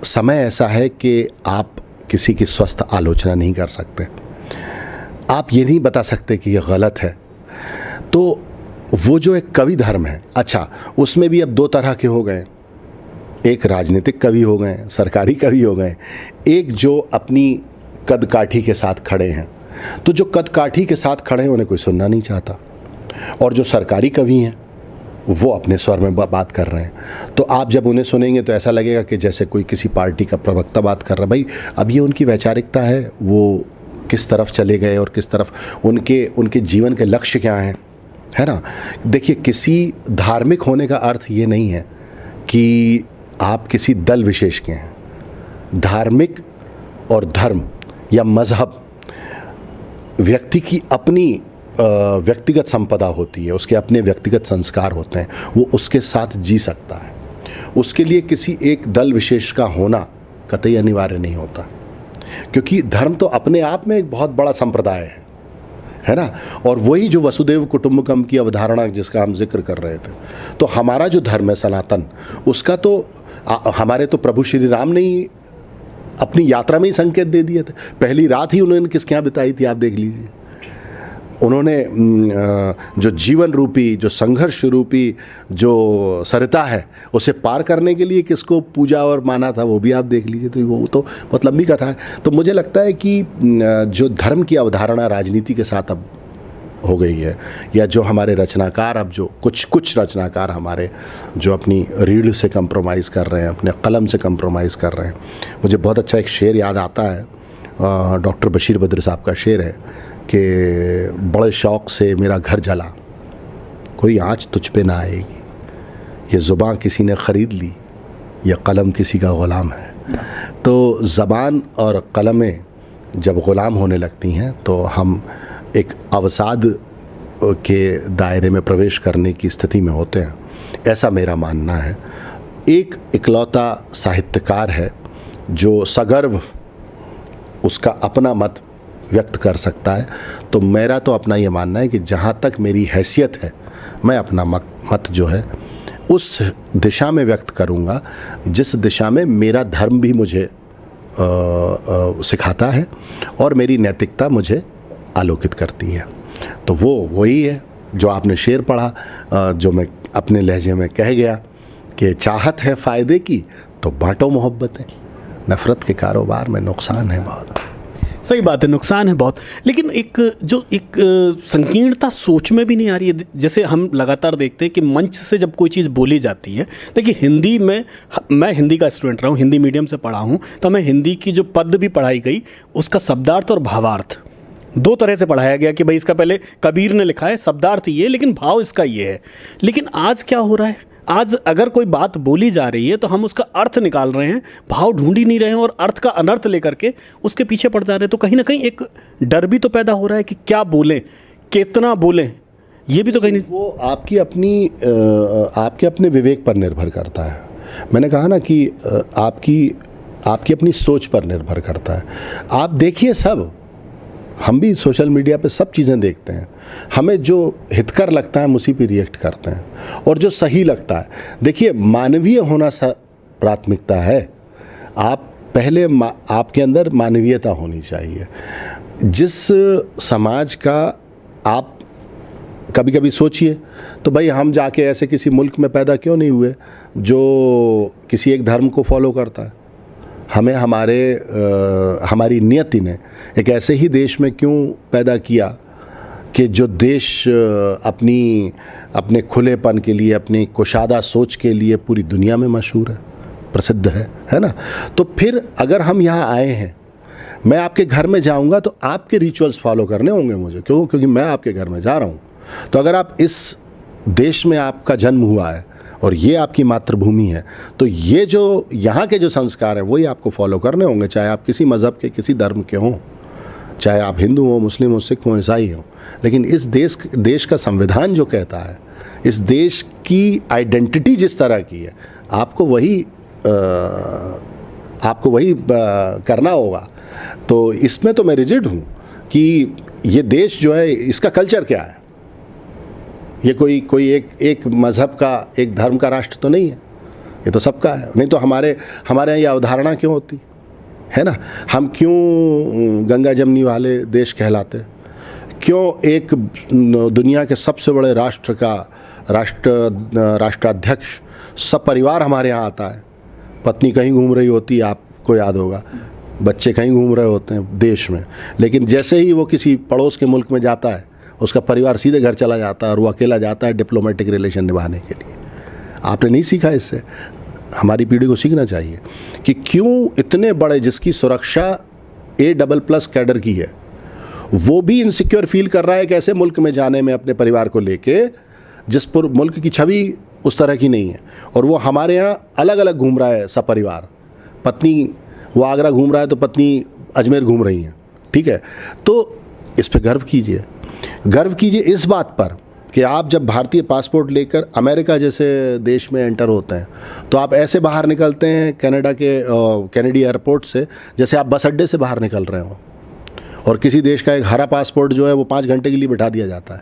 समय ऐसा है कि आप किसी की स्वस्थ आलोचना नहीं कर सकते, आप ये नहीं बता सकते कि ये गलत है। तो वो जो एक कवि धर्म है, अच्छा उसमें भी अब दो तरह के हो गए, एक राजनीतिक कवि हो गए, सरकारी कवि हो गए, एक जो अपनी कद काठी के साथ खड़े हैं। तो जो कद काठी के साथ खड़े हैं उन्हें कोई सुनना नहीं चाहता, और जो सरकारी कवि हैं वो अपने स्वर में बात कर रहे हैं। तो आप जब उन्हें सुनेंगे तो ऐसा लगेगा कि जैसे कोई किसी पार्टी का प्रवक्ता बात कर रहा है। भाई अब ये उनकी वैचारिकता है, वो किस तरफ चले गए और किस तरफ उनके जीवन के लक्ष्य क्या हैं, है ना। देखिए, किसी धार्मिक होने का अर्थ ये नहीं है कि आप किसी दल विशेष के हैं। धार्मिक और धर्म या मज़हब व्यक्ति की अपनी व्यक्तिगत संपदा होती है, उसके अपने व्यक्तिगत संस्कार होते हैं, वो उसके साथ जी सकता है। उसके लिए किसी एक दल विशेष का होना कतई अनिवार्य नहीं होता, क्योंकि धर्म तो अपने आप में एक बहुत बड़ा संप्रदाय है ना। और वही जो वसुदेव कुटुंबकम की अवधारणा जिसका हम जिक्र कर रहे थे, तो हमारा जो धर्म है सनातन, उसका तो हमारे तो प्रभु श्री राम ने ही अपनी यात्रा में ही संकेत दे दिए थे। पहली रात ही उन्होंने किसके यहाँ बिताई थी, आप देख लीजिए। उन्होंने जो जीवन रूपी, जो संघर्ष रूपी जो सरिता है, उसे पार करने के लिए किसको पूजा और माना था, वो भी आप देख लीजिए। तो वो तो बहुत लंबी कथा है। तो मुझे लगता है कि जो धर्म की अवधारणा राजनीति के साथ अब हो गई है, या जो हमारे रचनाकार, अब जो कुछ रचनाकार हमारे जो अपनी रीढ़ से कंप्रोमाइज़ कर रहे हैं, अपने कलम से कंप्रोमाइज़ कर रहे हैं। मुझे बहुत अच्छा एक शेर याद आता है, डॉक्टर बशीर बद्र साहब का शेर है कि बड़े शौक़ से मेरा घर जला, कोई आँच तुझ पे ना आएगी, ये ज़ुबान किसी ने ख़रीद ली, यह कलम किसी का ग़ुलाम है। तो ज़बान और कलमें जब ग़ुलाम होने लगती हैं तो हम एक अवसाद के दायरे में प्रवेश करने की स्थिति में होते हैं, ऐसा मेरा मानना है। एक इकलौता साहित्यकार है जो सगर्व उसका अपना मत व्यक्त कर सकता है। तो मेरा तो अपना ये मानना है कि जहाँ तक मेरी हैसियत है, मैं अपना मत जो है उस दिशा में व्यक्त करूँगा जिस दिशा में मेरा धर्म भी मुझे सिखाता है और मेरी नैतिकता मुझे आलोकित करती है। तो वो वही है जो आपने शेर पढ़ा, जो मैं अपने लहजे में कह गया कि चाहत है फ़ायदे की तो बांटो मोहब्बतें, नफ़रत के कारोबार में नुकसान है बहुत। सही बात है, नुकसान है बहुत। लेकिन एक संकीर्णता सोच में भी नहीं आ रही है। जैसे हम लगातार देखते हैं कि मंच से जब कोई चीज़ बोली जाती है, देखिए हिंदी में, मैं हिंदी का स्टूडेंट रहा हूँ, हिंदी मीडियम से पढ़ा हूँ, तो हमें हिंदी की जो पद भी पढ़ाई गई उसका शब्दार्थ और भावार्थ दो तरह से पढ़ाया गया कि भाई इसका पहले कबीर ने लिखा है, शब्दार्थ ये, लेकिन भाव इसका ये है। लेकिन आज क्या हो रहा है, आज अगर कोई बात बोली जा रही है तो हम उसका अर्थ निकाल रहे हैं, भाव ढूंढ ही नहीं रहे हैं और अर्थ का अनर्थ लेकर के उसके पीछे पड़ जा रहे हैं। तो कहीं ना कहीं एक डर भी तो पैदा हो रहा है कि क्या बोलें, कितना बोलें, ये भी तो कहीं नहीं। वो आपके अपने विवेक पर निर्भर करता है। मैंने कहा ना कि आपकी अपनी सोच पर निर्भर करता है। आप देखिए, सब हम भी सोशल मीडिया पे सब चीज़ें देखते हैं, हमें जो हितकर लगता है हम उसी पे रिएक्ट करते हैं, और जो सही लगता है, देखिए मानवीय होना प्राथमिकता है। आप पहले आपके अंदर मानवीयता होनी चाहिए। जिस समाज का आप कभी कभी सोचिए तो भाई हम जाके ऐसे किसी मुल्क में पैदा क्यों नहीं हुए जो किसी एक धर्म को फॉलो करता है। हमें हमारी नियति ने एक ऐसे ही देश में क्यों पैदा किया कि जो देश अपने खुलेपन के लिए, अपनी कुशादा सोच के लिए पूरी दुनिया में मशहूर है, प्रसिद्ध है ना। तो फिर अगर हम यहाँ आए हैं, मैं आपके घर में जाऊँगा तो आपके रिचुअल्स फॉलो करने होंगे मुझे, क्योंकि मैं आपके घर में जा रहा हूँ। तो अगर आप इस देश में आपका जन्म हुआ है और ये आपकी मातृभूमि है, तो ये जो यहाँ के जो संस्कार हैं वही आपको फॉलो करने होंगे, चाहे आप किसी मज़हब के, किसी धर्म के हों, चाहे आप हिंदू हो, मुस्लिम हो, सिख हो, ईसाई हो। लेकिन इस देश का संविधान जो कहता है, इस देश की आइडेंटिटी जिस तरह की है, आपको वही करना होगा। तो इसमें तो मैं रिजिड हूँ कि ये देश जो है, इसका कल्चर क्या है। ये कोई एक मज़हब का, एक धर्म का राष्ट्र तो नहीं है, ये तो सबका है। नहीं तो हमारे यहाँ ये अवधारणा क्यों होती है ना। हम क्यों गंगा जमनी वाले देश कहलाते, क्यों एक दुनिया के सबसे बड़े राष्ट्र का राष्ट्राध्यक्ष सब परिवार हमारे यहाँ आता है। पत्नी कहीं घूम रही होती है, आपको याद होगा, बच्चे कहीं घूम रहे होते हैं देश में, लेकिन जैसे ही वो किसी पड़ोस के मुल्क में जाता है, उसका परिवार सीधे घर चला जाता है और वो अकेला जाता है डिप्लोमेटिक रिलेशन निभाने के लिए। आपने नहीं सीखा इससे? हमारी पीढ़ी को सीखना चाहिए कि क्यों इतने बड़े, जिसकी सुरक्षा A++ कैडर की है, वो भी इनसिक्योर फील कर रहा है कि ऐसे मुल्क में जाने में अपने परिवार को लेके, जिस पर मुल्क की छवि उस तरह की नहीं है। और वो हमारे यहाँ अलग अलग घूम रहा है सब परिवार। पत्नी वो आगरा घूम रहा है तो पत्नी अजमेर घूम रही हैं, ठीक है। तो इस पर गर्व कीजिए इस बात पर कि आप जब भारतीय पासपोर्ट लेकर अमेरिका जैसे देश में एंटर होते हैं, तो आप ऐसे बाहर निकलते हैं कैनेडी एयरपोर्ट से जैसे आप बस अड्डे से बाहर निकल रहे हो, और किसी देश का एक हरा पासपोर्ट जो है वो 5 घंटे के लिए बिठा दिया जाता है।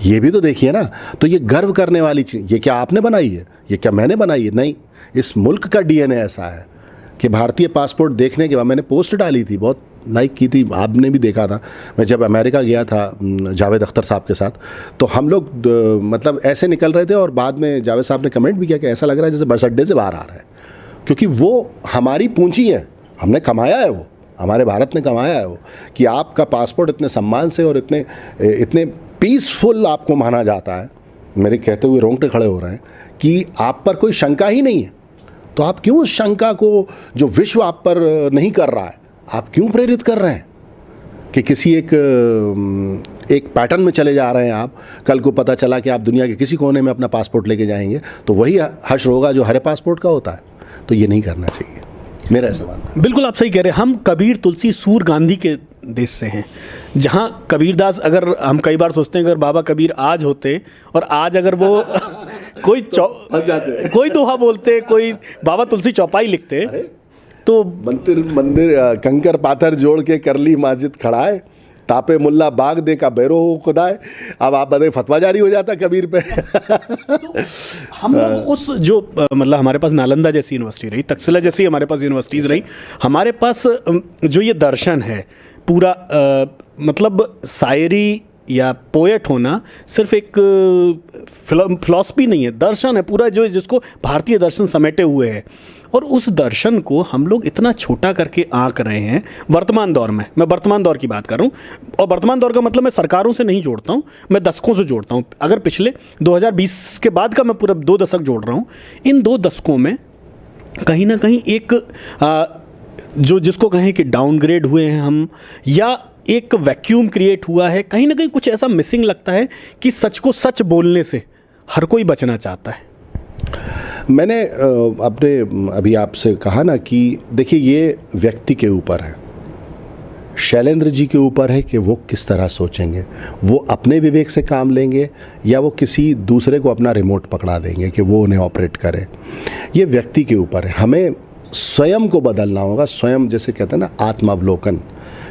ये भी तो देखिए ना। तो ये गर्व करने वाली चीज़, ये क्या आपने बनाई है, ये क्या मैंने बनाई है? नहीं, इस मुल्क का DNA ऐसा है कि भारतीय पासपोर्ट देखने के बाद, मैंने पोस्ट डाली थी, बहुत लाइक की थी, आपने भी देखा था। मैं जब अमेरिका गया था जावेद अख्तर साहब के साथ, तो हम लोग मतलब ऐसे निकल रहे थे, और बाद में जावेद साहब ने कमेंट भी किया कि ऐसा लग रहा है जैसे बस अड्डे से बाहर आ रहा है, क्योंकि वो हमारी पूंजी है, हमने कमाया है, वो हमारे भारत ने कमाया है वो, कि आपका पासपोर्ट इतने सम्मान से और इतने पीसफुल आपको माना जाता है। मेरे कहते हुए रोंगटे खड़े हो रहे हैं कि आप पर कोई शंका ही नहीं है। तो आप क्यों उस शंका को, जो विश्व आप पर नहीं कर रहा है, आप क्यों प्रेरित कर रहे हैं कि किसी एक पैटर्न में चले जा रहे हैं आप? कल को पता चला कि आप दुनिया के किसी कोने में अपना पासपोर्ट लेके जाएंगे तो वही हश्र होगा जो हरे पासपोर्ट का होता है। तो ये नहीं करना चाहिए, मेरा ऐसा मानना है। बिल्कुल आप सही कह रहे हैं। हम कबीर, तुलसी, सूर, गांधी के देश से हैं, जहाँ कबीरदास, अगर हम कई बार सोचते हैं अगर बाबा कबीर आज होते और आज अगर वो कोई दोहा बोलते, कोई बाबा तुलसी चौपाई लिखते, तो मंदिर कंकर पाथर जोड़ के करली मस्जिद खड़ाए, तापे मुल्ला बाग दे का बैरो खुदाए। अब आप बताइए, फतवा जारी हो जाता कबीर पे। तो हम लोग उस जो मतलब हमारे पास नालंदा जैसी यूनिवर्सिटी रही, तक्षशिला जैसी हमारे पास यूनिवर्सिटीज़ रही, हमारे पास जो ये दर्शन है पूरा, मतलब शायरी या पोएट होना सिर्फ एक फिलॉसफी नहीं है, दर्शन है पूरा, जो जिसको भारतीय दर्शन समेटे हुए है। और उस दर्शन को हम लोग इतना छोटा करके आंक रहे हैं वर्तमान दौर में। मैं वर्तमान दौर की बात कर रहा हूँ, और वर्तमान दौर का मतलब मैं सरकारों से नहीं जोड़ता हूँ, मैं दशकों से जोड़ता हूँ। अगर पिछले 2020 के बाद का मैं पूरा 2 दशक जोड़ रहा हूँ, इन 2 दशकों में कहीं ना कहीं एक जो जिसको कहें कि डाउनग्रेड हुए हैं हम, या एक वैक्यूम क्रिएट हुआ है, कहीं ना कहीं कुछ ऐसा मिसिंग लगता है कि सच को सच बोलने से हर कोई बचना चाहता है। मैंने अपने अभी आपसे कहा ना कि देखिए ये व्यक्ति के ऊपर है, शैलेंद्र जी के ऊपर है कि वो किस तरह सोचेंगे, वो अपने विवेक से काम लेंगे या वो किसी दूसरे को अपना रिमोट पकड़ा देंगे कि वो उन्हें ऑपरेट करे। ये व्यक्ति के ऊपर है, हमें स्वयं को बदलना होगा। स्वयं जैसे कहते हैं ना आत्मावलोकन,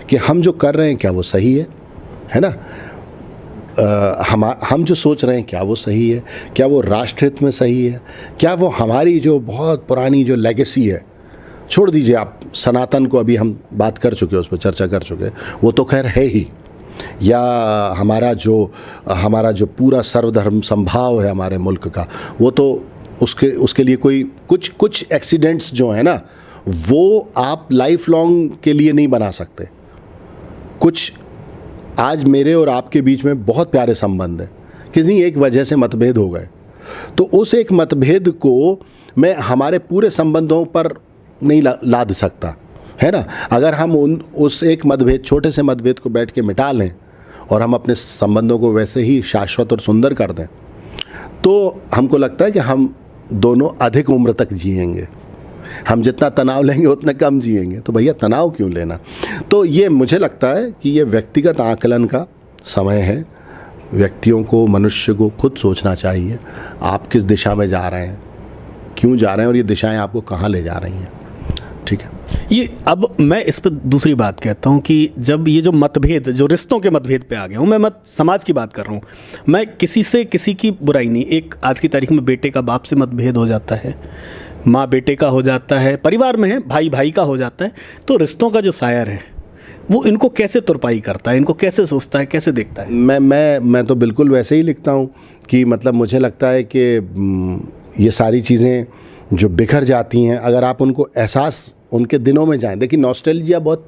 कि हम जो कर रहे हैं क्या वो सही है ना? हम जो सोच रहे हैं क्या वो सही है, क्या वो राष्ट्र हित में सही है, क्या वो हमारी जो बहुत पुरानी जो लेगेसी है, छोड़ दीजिए आप सनातन को, अभी हम बात कर चुके, उस पर चर्चा कर चुके, वो तो खैर है ही, या हमारा जो पूरा सर्वधर्म संभाव है हमारे मुल्क का, वो तो उसके लिए कोई कुछ एक्सीडेंट्स जो है ना वो आप लाइफ लॉन्ग के लिए नहीं बना सकते। कुछ आज मेरे और आपके बीच में बहुत प्यारे संबंध हैं, किसी एक वजह से मतभेद हो गए, तो उस एक मतभेद को मैं हमारे पूरे संबंधों पर नहीं लाद सकता, है ना? अगर हम उस एक मतभेद, छोटे से मतभेद को बैठ के मिटा लें और हम अपने संबंधों को वैसे ही शाश्वत और सुंदर कर दें, तो हमको लगता है कि हम दोनों अधिक उम्र तक जिएंगे। हम जितना तनाव लेंगे उतना कम जिएंगे, तो भैया तनाव क्यों लेना? तो ये मुझे लगता है कि ये व्यक्तिगत आकलन का समय है। व्यक्तियों को, मनुष्य को खुद सोचना चाहिए आप किस दिशा में जा रहे हैं, क्यों जा रहे हैं, और ये दिशाएं आपको कहाँ ले जा रही हैं। ठीक है, ये अब मैं इस पर दूसरी बात कहता हूँ कि जब ये जो मतभेद, जो रिश्तों के मतभेद पे आ गया हूँ, मैं समाज की बात कर रहा हूँ, मैं किसी से किसी की बुराई नहीं, एक आज की तारीख में बेटे का बाप से मतभेद हो जाता है, माँ बेटे का हो जाता है, परिवार में है भाई भाई का हो जाता है, तो रिश्तों का जो सायर है वो इनको कैसे तुरपाई करता है, इनको कैसे सोचता है, कैसे देखता है? मैं तो बिल्कुल वैसे ही लिखता हूँ कि मतलब मुझे लगता है कि ये सारी चीज़ें जो बिखर जाती हैं, अगर आप उनको एहसास उनके दिनों में जाएं, देखिए नॉस्टैल्जिया बहुत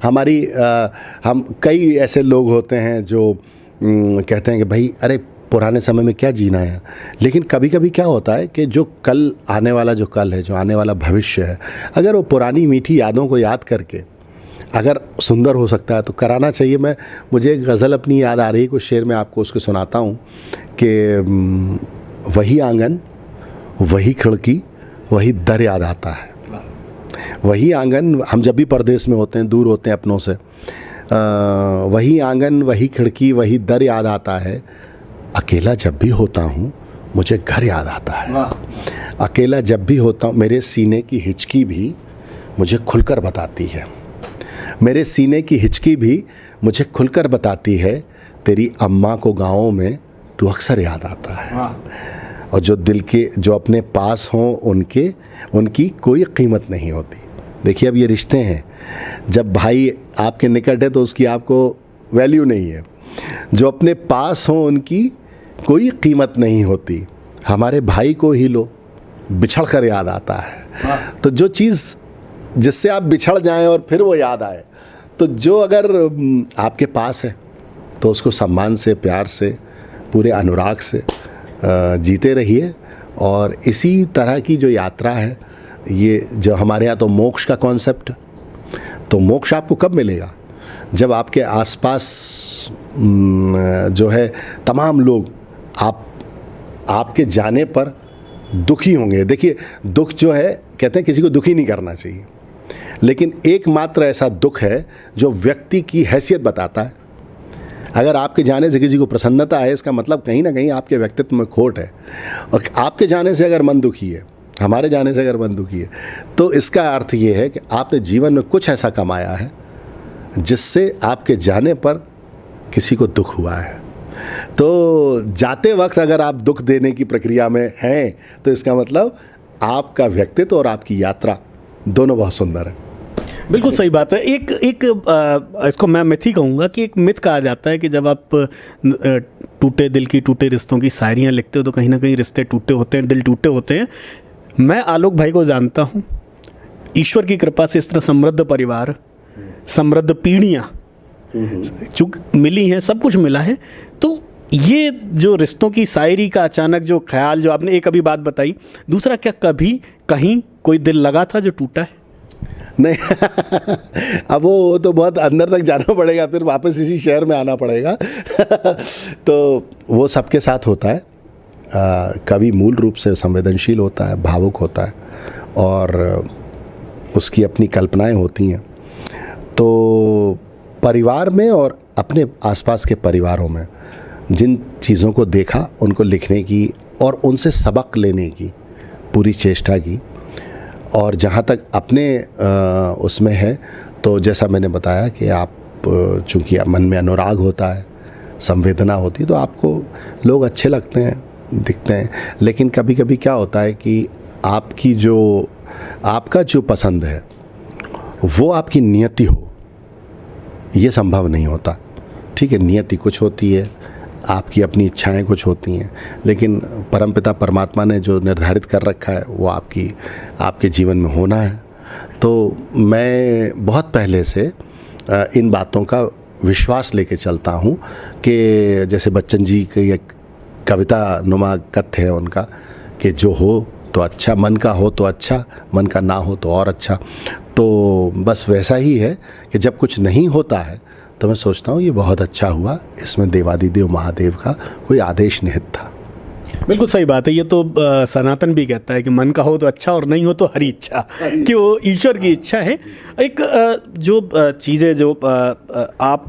हमारी हम कई ऐसे लोग होते हैं जो कहते हैं कि भाई अरे पुराने समय में क्या जीना है, लेकिन कभी कभी क्या होता है कि जो कल आने वाला, जो कल है, जो आने वाला भविष्य है, अगर वो पुरानी मीठी यादों को याद करके अगर सुंदर हो सकता है तो कराना चाहिए। मुझे एक गज़ल अपनी याद आ रही है, कुछ शेर मैं आपको उसको सुनाता हूँ कि वही आंगन, वही खिड़की, वही दर याद आता है। वही आंगन, हम जब भी परदेश में होते हैं, दूर होते हैं अपनों से, वही आंगन, वही खिड़की, वही दर याद आता है। अकेला जब भी होता हूँ मुझे घर याद आता है। अकेला जब भी होता हूँ, मेरे सीने की हिचकी भी मुझे खुलकर बताती है, मेरे सीने की हिचकी भी मुझे खुलकर बताती है, तेरी अम्मा को गाँवों में तू अक्सर याद आता है। और जो दिल के, जो अपने पास हों उनकी कोई कीमत नहीं होती। देखिए अब ये रिश्ते हैं, जब भाई आपके निकट है तो उसकी आपको वैल्यू नहीं है, जो अपने पास हों उनकी कोई कीमत नहीं होती। हमारे भाई को ही लो, बिछड़ कर याद आता है। तो जो चीज़ जिससे आप बिछड़ जाएं और फिर वो याद आए, तो जो अगर आपके पास है तो उसको सम्मान से, प्यार से, पूरे अनुराग से जीते रहिए। और इसी तरह की जो यात्रा है, ये जो हमारे यहाँ तो मोक्ष का कॉन्सेप्ट, तो मोक्ष आपको कब मिलेगा? जब आपके आसपास जो है तमाम लोग आपके जाने पर दुखी होंगे। देखिए दुख जो है, कहते हैं किसी को दुखी नहीं करना चाहिए, लेकिन एकमात्र ऐसा दुख है जो व्यक्ति की हैसियत बताता है। अगर आपके जाने से किसी को प्रसन्नता है, इसका मतलब कहीं ना कहीं आपके व्यक्तित्व में खोट है। और आपके जाने से अगर मन दुखी है, हमारे जाने से अगर मन दुखी है, तो इसका अर्थ ये है कि आपने जीवन में कुछ ऐसा कमाया है जिससे आपके जाने पर किसी को दुख हुआ है। तो जाते वक्त अगर आप दुख देने की प्रक्रिया में हैं, तो इसका मतलब आपका व्यक्तित्व और आपकी यात्रा दोनों बहुत सुंदर है। बिल्कुल सही बात है। एक इसको मैं मिथ ही कहूँगा कि एक मिथ कहा जाता है कि जब आप टूटे दिल की, टूटे रिश्तों की शायरियाँ लिखते हो तो कहीं ना कहीं रिश्ते टूटे होते हैं, दिल टूटे होते हैं। मैं आलोक भाई को जानता हूँ, ईश्वर की कृपा से इस तरह समृद्ध परिवार, समृद्ध पीढ़ियाँ चूक मिली हैं, सब कुछ मिला है। तो ये जो रिश्तों की शायरी का अचानक जो ख्याल, जो आपने एक अभी बात बताई, दूसरा क्या कभी कहीं कोई दिल लगा था जो टूटा है? नहीं अब वो तो बहुत अंदर तक जाना पड़ेगा, फिर वापस इसी शहर में आना पड़ेगा तो वो सबके साथ होता है। कवि मूल रूप से संवेदनशील होता है, भावुक होता है और उसकी अपनी कल्पनाएं होती हैं। तो परिवार में और अपने आसपास के परिवारों में जिन चीज़ों को देखा, उनको लिखने की और उनसे सबक लेने की पूरी चेष्टा की। और जहाँ तक अपने उसमें है, तो जैसा मैंने बताया कि आप चूँकि मन में अनुराग होता है, संवेदना होती है, तो आपको लोग अच्छे लगते हैं, दिखते हैं। लेकिन कभी कभी क्या होता है कि आपका जो पसंद है वो आपकी नियति हो, ये संभव नहीं होता। ठीक है, नियति कुछ होती है, आपकी अपनी इच्छाएं कुछ होती हैं, लेकिन परमपिता परमात्मा ने जो निर्धारित कर रखा है वो आपके जीवन में होना है। तो मैं बहुत पहले से इन बातों का विश्वास लेके चलता हूँ कि जैसे बच्चन जी की एक कविता नुमा कथ्य है उनका कि जो हो तो अच्छा, मन का हो तो अच्छा, मन का ना हो तो और अच्छा। तो बस वैसा ही है कि जब कुछ नहीं होता है तो मैं सोचता हूँ ये बहुत अच्छा हुआ, इसमें देवादिदेव महादेव का कोई आदेश निहित था। बिल्कुल सही बात है। ये तो सनातन भी कहता है कि मन का हो तो अच्छा और नहीं हो तो हरी इच्छा, कि वो ईश्वर की इच्छा है। एक जो चीज़ें जो आप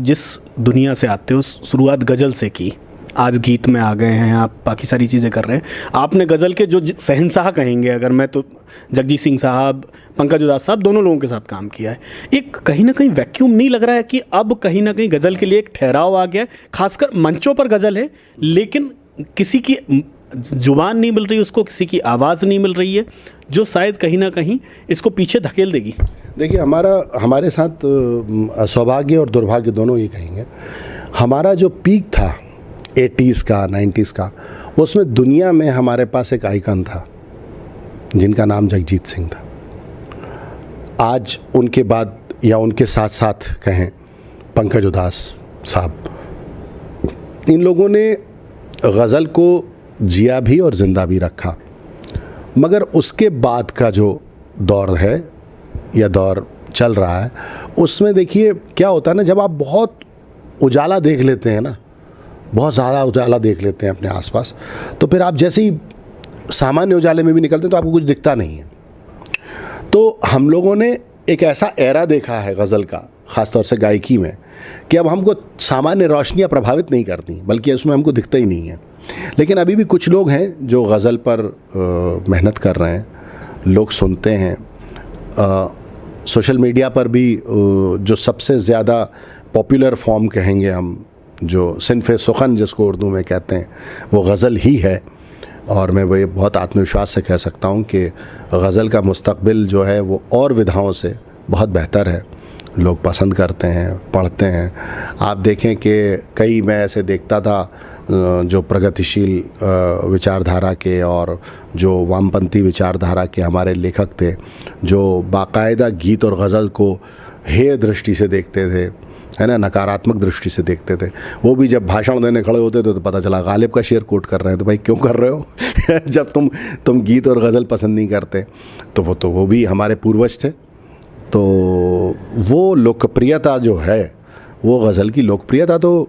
जिस दुनिया से आते हो, शुरुआत गज़ल से की, आज गीत में आ गए हैं आप, बाकी सारी चीज़ें कर रहे हैं। आपने गज़ल के जो शहंशाह कहेंगे अगर मैं, तो जगजीत सिंह साहब, पंकज उदास साहब, दोनों लोगों के साथ काम किया है। एक कहीं ना कहीं वैक्यूम नहीं लग रहा है कि अब कहीं ना कहीं गज़ल के लिए एक ठहराव आ गया है? खासकर मंचों पर गज़ल है लेकिन किसी की जुबान नहीं मिल रही उसको, किसी की आवाज़ नहीं मिल रही है, जो शायद कहीं ना कहीं इसको पीछे धकेल देगी। देखिए, हमारे साथ सौभाग्य और दुर्भाग्य दोनों ही कहेंगे। हमारा जो पीक था 80s का, 90s का, उसमें दुनिया में हमारे पास एक आइकन था जिनका नाम जगजीत सिंह था। आज उनके बाद या उनके साथ साथ कहें पंकज उदास साहब, इन लोगों ने गज़ल को जिया भी और ज़िंदा भी रखा। मगर उसके बाद का जो दौर है या दौर चल रहा है, उसमें देखिए क्या होता है ना, जब आप बहुत उजाला देख लेते हैं ना, बहुत ज़्यादा उजाला देख लेते हैं अपने आसपास, तो फिर आप जैसे ही सामान्य उजाले में भी निकलते हैं तो आपको कुछ दिखता नहीं है। तो हम लोगों ने एक ऐसा एरा देखा है गज़ल का, ख़ासतौर से गायकी में, कि अब हमको सामान्य रोशनियाँ प्रभावित नहीं करती, बल्कि उसमें हमको दिखता ही नहीं है। लेकिन अभी भी कुछ लोग हैं जो गज़ल पर मेहनत कर रहे हैं, लोग सुनते हैं। सोशल मीडिया पर भी जो सबसे ज़्यादा पॉपुलर फॉर्म कहेंगे हम, जो सिन्फ़े सुखन जिसको उर्दू में कहते हैं, वो गज़ल ही है। और मैं वही बहुत आत्मविश्वास से कह सकता हूँ कि गज़ल का मुस्तक़बिल जो है वो और विधाओं से बहुत बेहतर है। लोग पसंद करते हैं, पढ़ते हैं। आप देखें कि कई, मैं ऐसे देखता था जो प्रगतिशील विचारधारा के और जो वामपंथी विचारधारा के हमारे लेखक थे, जो बाकायदा गीत और गज़ल को हेय दृष्टि से देखते थे, है ना, नकारात्मक दृष्टि से देखते थे, वो भी जब भाषण देने खड़े होते थे तो पता चला गालिब का शेर कोट कर रहे हैं। तो भाई क्यों कर रहे हो जब तुम गीत और गज़ल पसंद नहीं करते। तो वो भी हमारे पूर्वज थे। तो वो लोकप्रियता जो है, वो गज़ल की लोकप्रियता, तो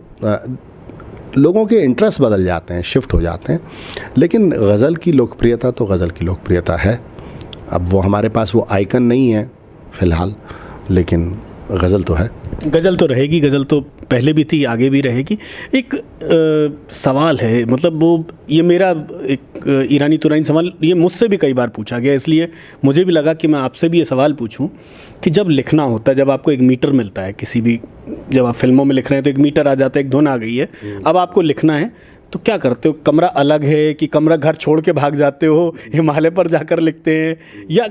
लोगों के इंटरेस्ट बदल जाते हैं, शिफ्ट हो जाते हैं, लेकिन गज़ल की लोकप्रियता तो गज़ल की लोकप्रियता है। अब वो हमारे पास वो आइकन नहीं है फ़िलहाल, लेकिन गज़ल तो है, गज़ल तो रहेगी, गज़ल तो पहले भी थी, आगे भी रहेगी। एक सवाल है, मतलब वो ये मेरा एक ईरानी तुरानी सवाल, ये मुझसे भी कई बार पूछा गया, इसलिए मुझे भी लगा कि मैं आपसे भी ये सवाल पूछूं कि जब लिखना होता है, जब आपको एक मीटर मिलता है किसी भी, जब आप फिल्मों में लिख रहे हैं तो एक मीटर आ जाता है, एक धुन आ गई है, अब आपको लिखना है, तो क्या करते हो? कमरा अलग है कि कमरा घर छोड़ के भाग जाते हो, हिमालय पर जाकर लिखते हैं, या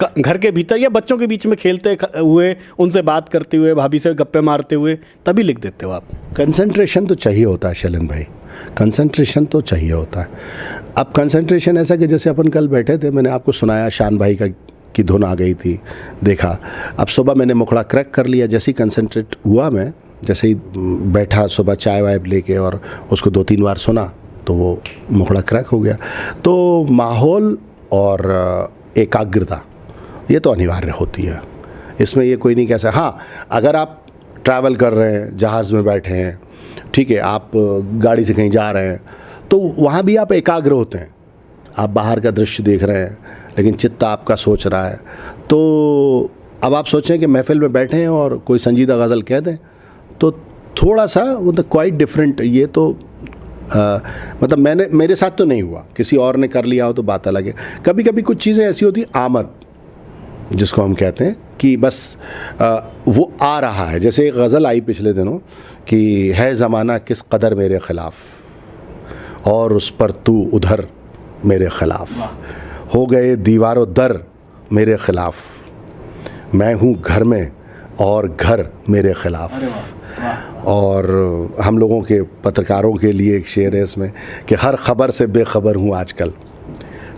घर के भीतर, या बच्चों के बीच में खेलते हुए, उनसे बात करते हुए, भाभी से गप्पे मारते हुए, तभी लिख देते हो आप? कंसंट्रेशन तो चाहिए होता है शैलेंद्र भाई, कंसंट्रेशन तो चाहिए होता है। अब कंसंट्रेशन ऐसा कि जैसे अपन कल बैठे थे, मैंने आपको सुनाया शान भाई का की धुन आ गई थी, देखा। अब सुबह मैंने मुखड़ा क्रैक कर लिया, जैसे ही कंसंट्रेट हुआ मैं, जैसे ही बैठा सुबह चाय वाय लेके और उसको 2-3 बार सुना तो वो मुखड़ा क्रैक हो गया। तो माहौल और एकाग्रता ये तो अनिवार्य होती है, इसमें ये कोई नहीं कह सकता। हाँ, अगर आप ट्रैवल कर रहे हैं, जहाज़ में बैठे हैं, ठीक है, आप गाड़ी से कहीं जा रहे हैं, तो वहाँ भी आप एकाग्र होते हैं, आप बाहर का दृश्य देख रहे हैं लेकिन चित्त आपका सोच रहा है। तो अब आप सोचें कि महफिल में बैठे हैं और कोई संजीदा गज़ल कह दें तो थोड़ा सा मतलब क्वाइट डिफरेंट। ये तो मतलब मेरे साथ तो नहीं हुआ, किसी और ने कर लिया हो तो बात अलग है। कभी कभी कुछ चीज़ें ऐसी होती आमद, जिसको हम कहते हैं कि बस वो आ रहा है। जैसे एक गज़ल आई पिछले दिनों कि है ज़माना किस कदर मेरे ख़िलाफ़ और उस पर तू उधर मेरे ख़िलाफ़, हो गए दीवारों दर मेरे ख़िलाफ़, मैं हूँ घर में और घर मेरे ख़िलाफ़। और हम लोगों के पत्रकारों के लिए एक शेर है इसमें कि हर ख़बर से बेखबर हूँ आजकल,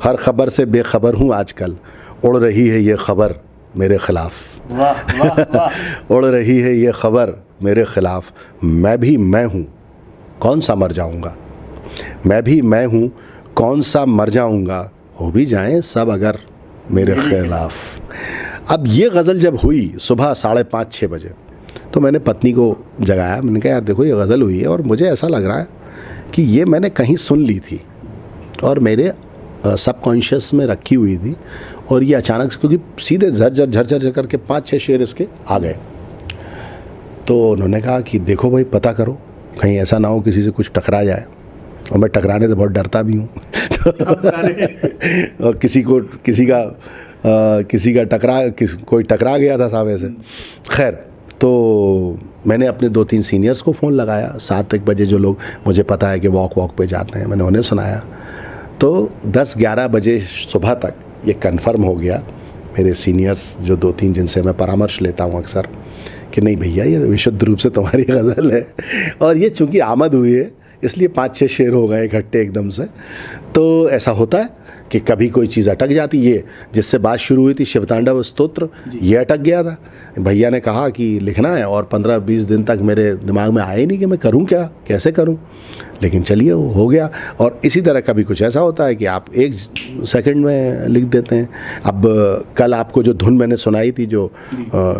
हर ख़बर से बेखबर हूँ आजकल, उड़ रही है ये ख़बर मेरे ख़िलाफ़। उड़ रही है ये ख़बर मेरे ख़िलाफ़, मैं भी मैं हूँ कौन सा मर जाऊँगा, मैं भी मैं हूँ कौन सा मर जाऊँगा, हो भी जाएं सब अगर मेरे ख़िलाफ़। अब ये गज़ल जब हुई सुबह 5:30-6 बजे तो मैंने पत्नी को जगाया, मैंने कहा यार देखो ये गज़ल हुई है और मुझे ऐसा लग रहा है कि ये मैंने कहीं सुन ली थी और मेरे सबकॉन्शियस में रखी हुई थी और ये अचानक से, क्योंकि सीधे झर करके 5-6 शेर इसके आ गए। तो उन्होंने कहा कि देखो भाई पता करो कहीं ऐसा ना हो किसी से कुछ टकरा जाए, और मैं टकराने से बहुत डरता भी हूँ और कोई टकरा गया था सामने से। खैर, तो मैंने अपने 2-3 सीनियर्स को फ़ोन लगाया, 7-1 बजे जो लोग मुझे पता है कि वॉक पे जाते हैं, मैंने उन्हें सुनाया। तो 10-11 बजे सुबह तक ये कंफर्म हो गया मेरे सीनियर्स जो 2-3 जिनसे मैं परामर्श लेता हूँ अक्सर कि नहीं भैया ये विशुद्ध रूप से तुम्हारी गज़ल है। और ये चूँकि आमद हुई है इसलिए 5-6 शेर हो गए इकट्ठे एकदम से। तो ऐसा होता है कि कभी कोई चीज़ अटक जाती है। जिससे बात शुरू हुई थी शिवतांडव स्तोत्र, ये अटक गया था। भैया ने कहा कि लिखना है और 15-20 दिन तक मेरे दिमाग में आया ही नहीं कि मैं करूं क्या, कैसे करूं, लेकिन चलिए वो हो गया। और इसी तरह कभी कुछ ऐसा होता है कि आप 1 सेकंड में लिख देते हैं। अब कल आपको जो धुन मैंने सुनाई थी जो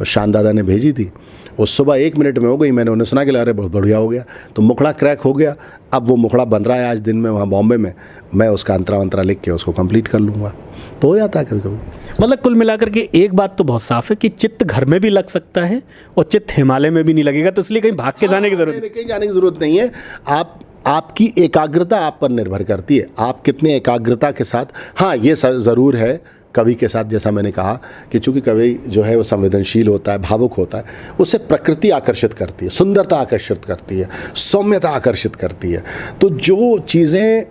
शान दादा ने भेजी थी, वो सुबह 1 मिनट में हो गई, मैंने उन्हें सुना के अरे बहुत बढ़िया हो गया, तो मुखड़ा क्रैक हो गया। अब वो मुखड़ा बन रहा है आज दिन में वहाँ बॉम्बे में, मैं उसका अंतरा वंतरा लिख के उसको कंप्लीट कर लूँगा। तो हो जाता है कभी कभी। मतलब कुल मिलाकर के एक बात तो बहुत साफ है कि चित्त घर में भी लग सकता है और चित्त हिमालय में भी नहीं लगेगा, तो इसलिए कहीं भाग के जाने की जरूरत नहीं, कहीं जाने की ज़रूरत नहीं है। आपकी एकाग्रता आप पर निर्भर करती है, आप कितने एकाग्रता के साथ। हाँ, ये ज़रूर है कवि के साथ, जैसा मैंने कहा कि चूँकि कवि जो है वो संवेदनशील होता है, भावुक होता है, उससे प्रकृति आकर्षित करती है, सुंदरता आकर्षित करती है, सौम्यता आकर्षित करती है। तो जो चीज़ें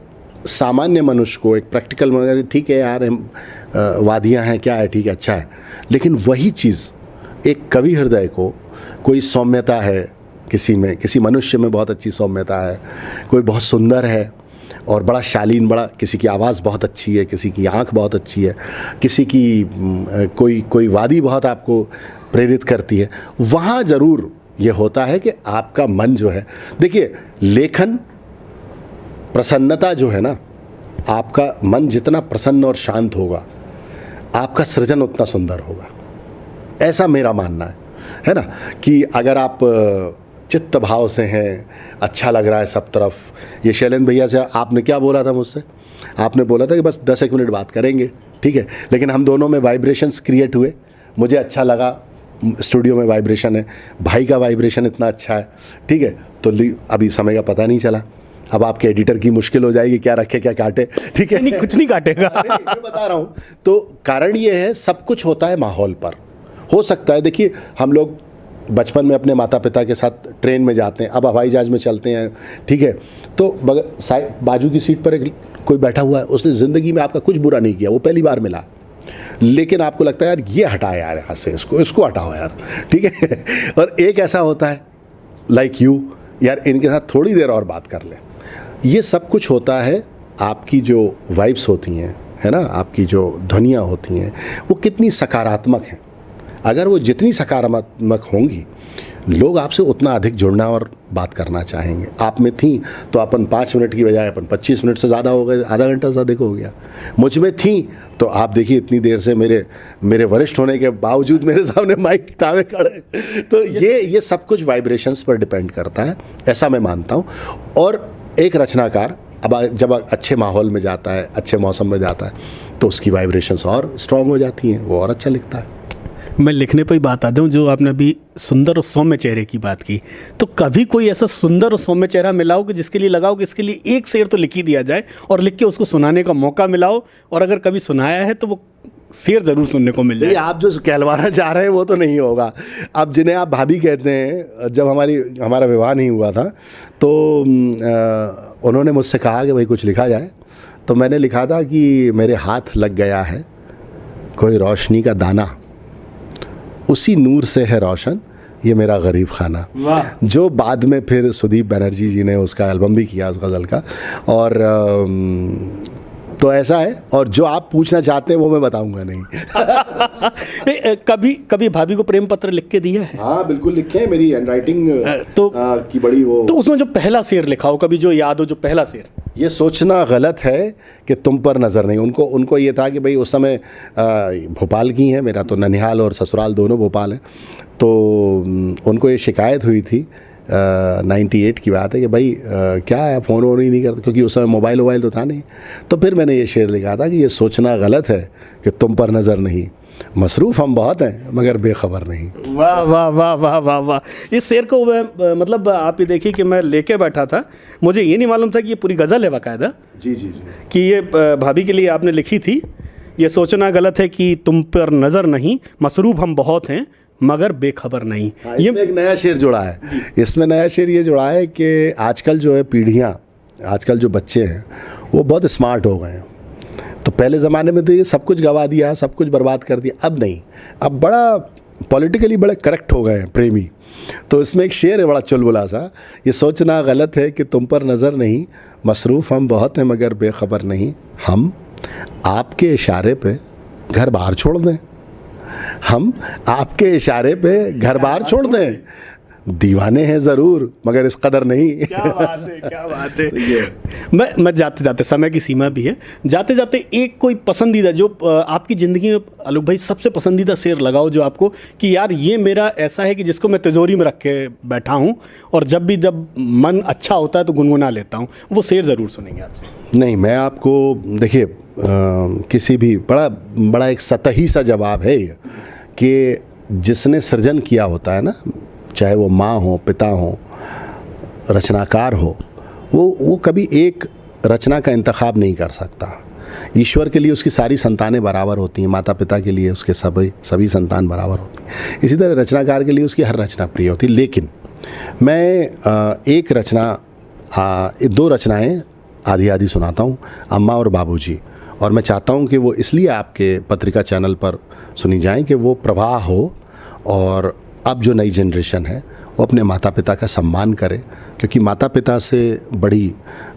सामान्य मनुष्य को, एक प्रैक्टिकल, ठीक है यार वादियाँ हैं, क्या है, ठीक है, अच्छा है, लेकिन वही चीज़ एक कवि हृदय को, कोई सौम्यता है किसी में, किसी मनुष्य में बहुत अच्छी सौम्यता है, कोई बहुत सुंदर है और बड़ा शालीन, बड़ा, किसी की आवाज़ बहुत अच्छी है, किसी की आंख बहुत अच्छी है, किसी की कोई वादी बहुत आपको प्रेरित करती है। वहाँ ज़रूर ये होता है कि आपका मन जो है, देखिए लेखन, प्रसन्नता जो है ना, आपका मन जितना प्रसन्न और शांत होगा आपका सृजन उतना सुंदर होगा, ऐसा मेरा मानना है ना। कि अगर आप चित्त भाव से हैं, अच्छा लग रहा है सब तरफ। ये शैलेंद्र भैया से आपने क्या बोला था मुझसे, आपने बोला था कि बस 10-1 मिनट बात करेंगे, ठीक है, लेकिन हम दोनों में वाइब्रेशंस क्रिएट हुए, मुझे अच्छा लगा, स्टूडियो में वाइब्रेशन है, भाई का वाइब्रेशन इतना अच्छा है, ठीक है, तो अभी समय का पता नहीं चला। अब आपके एडिटर की मुश्किल हो जाएगी, क्या रखे क्या काटे, ठीक है। नहीं, कुछ नहीं काटेगा। मैं बता रहा हूँ। तो कारण ये है, सब कुछ होता है माहौल पर। हो सकता है, देखिए हम लोग बचपन में अपने माता पिता के साथ ट्रेन में जाते हैं, अब हवाई जहाज़ में चलते हैं, ठीक है, तो बाजू की सीट पर एक कोई बैठा हुआ है, उसने ज़िंदगी में आपका कुछ बुरा नहीं किया, वो पहली बार मिला, लेकिन आपको लगता है यार ये हटा यार यहाँ से, इसको हटाओ यार, ठीक है। और एक ऐसा होता है लाइक यू, यार इनके साथ थोड़ी देर और बात कर लें। ये सब कुछ होता है, आपकी जो वाइब्स होती हैं, है ना, आपकी जो ध्वनियाँ होती हैं वो कितनी सकारात्मक हैं। अगर वो जितनी सकारात्मक होंगी, लोग आपसे उतना अधिक जुड़ना और बात करना चाहेंगे। आप में थी तो अपन 5 मिनट की बजाय अपन 25 मिनट से ज़्यादा हो गए, आधा घंटा से अधिक हो गया। मुझ में थी तो आप देखिए इतनी देर से मेरे वरिष्ठ होने के बावजूद मेरे सामने माइक तावे खड़े। तो ये सब कुछ वाइब्रेशंस पर डिपेंड करता है, ऐसा मैं मानता हूँ। और एक रचनाकार अब जब अच्छे माहौल में जाता है, अच्छे मौसम में जाता है, तो उसकी वाइब्रेशंस और स्ट्रॉन्ग हो जाती हैं, वो और अच्छा लिखता है। मैं लिखने पर ही बात आता हूँ, जो आपने अभी सुंदर और सौम्य चेहरे की बात की, तो कभी कोई ऐसा सुंदर और सौम्य चेहरा मिलाओ कि जिसके लिए लगाओ कि इसके लिए एक शेर तो लिख ही दिया जाए और लिख के उसको सुनाने का मौका मिलाओ, और अगर कभी सुनाया है तो वो शेर ज़रूर सुनने को मिल जाए। आप जो कहलवाना चाह रहे हैं वो तो नहीं होगा। अब जिन्हें आप भाभी कहते हैं, जब हमारा विवाह नहीं हुआ था तो उन्होंने मुझसे कहा कि भाई कुछ लिखा जाए, तो मैंने लिखा था कि मेरे हाथ लग गया है कोई रोशनी का दाना, उसी नूर से है रोशन ये मेरा गरीब खाना। वाह। जो बाद में फिर सुदीप बनर्जी जी ने उसका एल्बम भी किया उस गज़ल का। और तो ऐसा है, और जो आप पूछना चाहते हैं वो मैं बताऊंगा नहीं। कभी भाभी को प्रेम पत्र लिख के दिया है? हाँ बिल्कुल लिखे हैं, मेरी हैंडराइटिंग की बड़ी वो। तो उसमें जो पहला शेर लिखा हो, कभी जो याद हो, जो पहला शेर। ये सोचना गलत है कि तुम पर नज़र नहीं। उनको ये था कि भाई उस समय भोपाल की हैं, मेरा तो ननिहाल और ससुराल दोनों भोपाल हैं, तो उनको ये शिकायत हुई थी 98 की बात है कि भाई क्या है, फ़ोन वोन ही नहीं करते, क्योंकि उस समय मोबाइल तो था नहीं। तो फिर मैंने ये शेर लिखा था कि ये सोचना गलत है कि तुम पर नज़र नहीं, मसरूफ़ हम बहुत हैं मगर बेखबर नहीं। वाह वाह वाह वाह वाह वाह। इस शेर को मैं मतलब आप ये देखिए कि मैं लेके बैठा था, मुझे ये नहीं मालूम था कि ये पूरी गज़ल है बाकायदा। जी जी जी। कि ये भाभी के लिए आपने लिखी थी। ये सोचना गलत है कि तुम पर नज़र नहीं, मसरूफ़ हम बहुत हैं मगर बेखबर नहीं। हाँ, इसमें एक नया शेर जुड़ा है। इसमें नया शेर ये जुड़ा है कि आजकल जो है पीढ़ियाँ, आजकल जो बच्चे हैं वो बहुत स्मार्ट हो गए हैं। तो पहले ज़माने में तो ये सब कुछ गवा दिया, सब कुछ बर्बाद कर दिया। अब नहीं, अब बड़ा पॉलिटिकली बड़े करेक्ट हो गए हैं प्रेमी। तो इसमें एक शेर है बड़ा चुलबुला सा, ये सोचना गलत है कि तुम पर नज़र नहीं, मसरूफ़ हम बहुत हैं मगर बेखबर नहीं, हम आपके इशारे पे घर बाहर छोड़ दें, हम आपके इशारे पे घर बाहर छोड़ दें, दीवाने हैं ज़रूर मगर इस कदर नहीं। क्या बात है, क्या बात है। मैं जाते जाते, समय की सीमा भी है, जाते जाते एक कोई पसंदीदा जो आपकी ज़िंदगी में आलोक भाई सबसे पसंदीदा शेर लगाओ, जो आपको कि यार ये मेरा ऐसा है कि जिसको मैं तिजोरी में रख के बैठा हूँ और जब मन अच्छा होता है तो गुनगुना लेता हूँ, वो शेर ज़रूर सुनेंगे आपसे। नहीं, मैं आपको देखिए किसी भी बड़ा एक सतही सा जवाब है ये कि जिसने सृजन किया होता है ना, चाहे वो माँ हो, पिता हो, रचनाकार हो, वो कभी एक रचना का इंतखाब नहीं कर सकता। ईश्वर के लिए उसकी सारी संतानें बराबर होती हैं, माता पिता के लिए उसके सभी संतान बराबर होती हैं। इसी तरह रचनाकार के लिए उसकी हर रचना प्रिय होती है। लेकिन मैं एक रचना, 2 रचनाएं आधी आधी सुनाता हूँ, अम्मा और बाबूजी। और मैं चाहता हूँ कि वो इसलिए आपके पत्रिका चैनल पर सुनी जाएं कि वो प्रवाह हो और अब जो नई जनरेशन है वो अपने माता पिता का सम्मान करे, क्योंकि माता पिता से बड़ी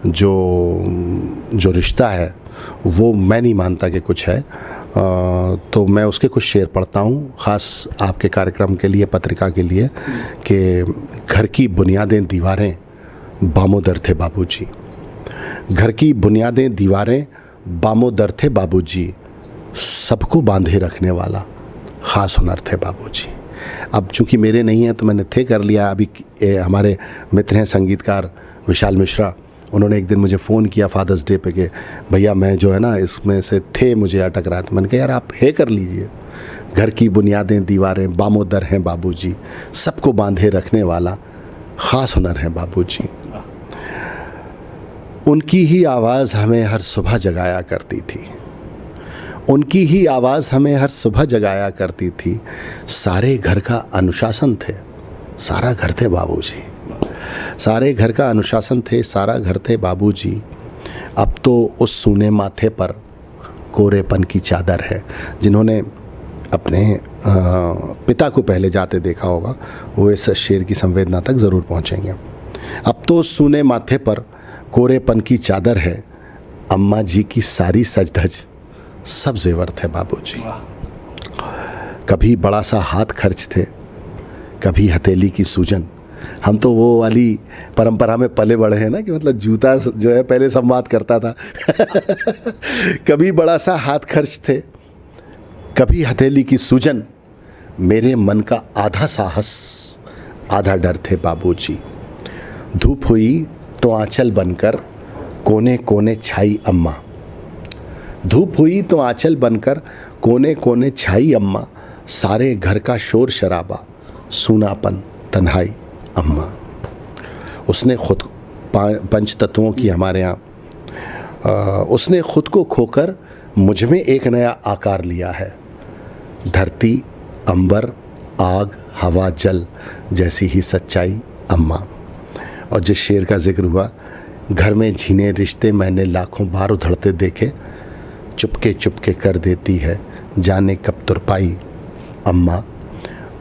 जो रिश्ता है वो मैं नहीं मानता कि कुछ है। तो मैं उसके कुछ शेर पढ़ता हूँ ख़ास आपके कार्यक्रम के लिए, पत्रिका के लिए, कि घर की बुनियादें दीवारें बामोदर थे बाबूजी, घर की बुनियादें दीवारें बामोदर थे बाबूजी, सबको बांधे रखने वाला ख़ास हुनर थे बाबूजी। अब चूँकि मेरे नहीं हैं तो मैंने तय कर लिया। अभी हमारे मित्र हैं संगीतकार विशाल मिश्रा, उन्होंने एक दिन मुझे फ़ोन किया फादर्स डे पे कि भैया मैं जो है ना इसमें से थे, मुझे अटक रहा था। मैंने कहा यार आप है कर लीजिए, घर की बुनियादें दीवारें बामोदर हैं बाबूजी, सबको बांधे रखने वाला ख़ास हुनर है बाबूजी। उनकी ही आवाज़ हमें हर सुबह जगाया करती थी, उनकी ही आवाज़ हमें हर सुबह जगाया करती थी, सारे घर का अनुशासन थे, सारा घर थे बाबूजी, सारे घर का अनुशासन थे, सारा घर थे बाबूजी। अब तो उस सूने माथे पर कोरेपन की चादर है। जिन्होंने अपने पिता को पहले जाते देखा होगा वो इस शेर की संवेदना तक ज़रूर पहुँचेंगे। अब तो उस सूने माथे पर कोरेपन की चादर है, अम्मा जी की सारी सज धज सब जेवर थे बाबूजी। कभी बड़ा सा हाथ खर्च थे, कभी हथेली की सूजन। हम तो वो वाली परंपरा में पले बड़े हैं ना कि मतलब जूता जो है पहले संवाद करता था। कभी बड़ा सा हाथ खर्च थे, कभी हथेली की सूजन। मेरे मन का आधा साहस आधा डर थे बाबूजी। धूप हुई तो आंचल बनकर कोने कोने छाई अम्मा। धूप हुई तो आंचल बनकर कोने कोने छाई अम्मा। सारे घर का शोर शराबा, सूनापन, तन्हाई अम्मा। उसने खुद पंचतत्वों की हमारे यहाँ उसने खुद को खोकर मुझ में एक नया आकार लिया है। धरती, अंबर, आग, हवा, जल जैसी ही सच्चाई अम्मा। और जिस शेर का जिक्र हुआ, घर में झीने रिश्ते मैंने लाखों बार उधड़ते देखे। चुपके चुपके कर देती है जाने कब तुरपाई अम्मा।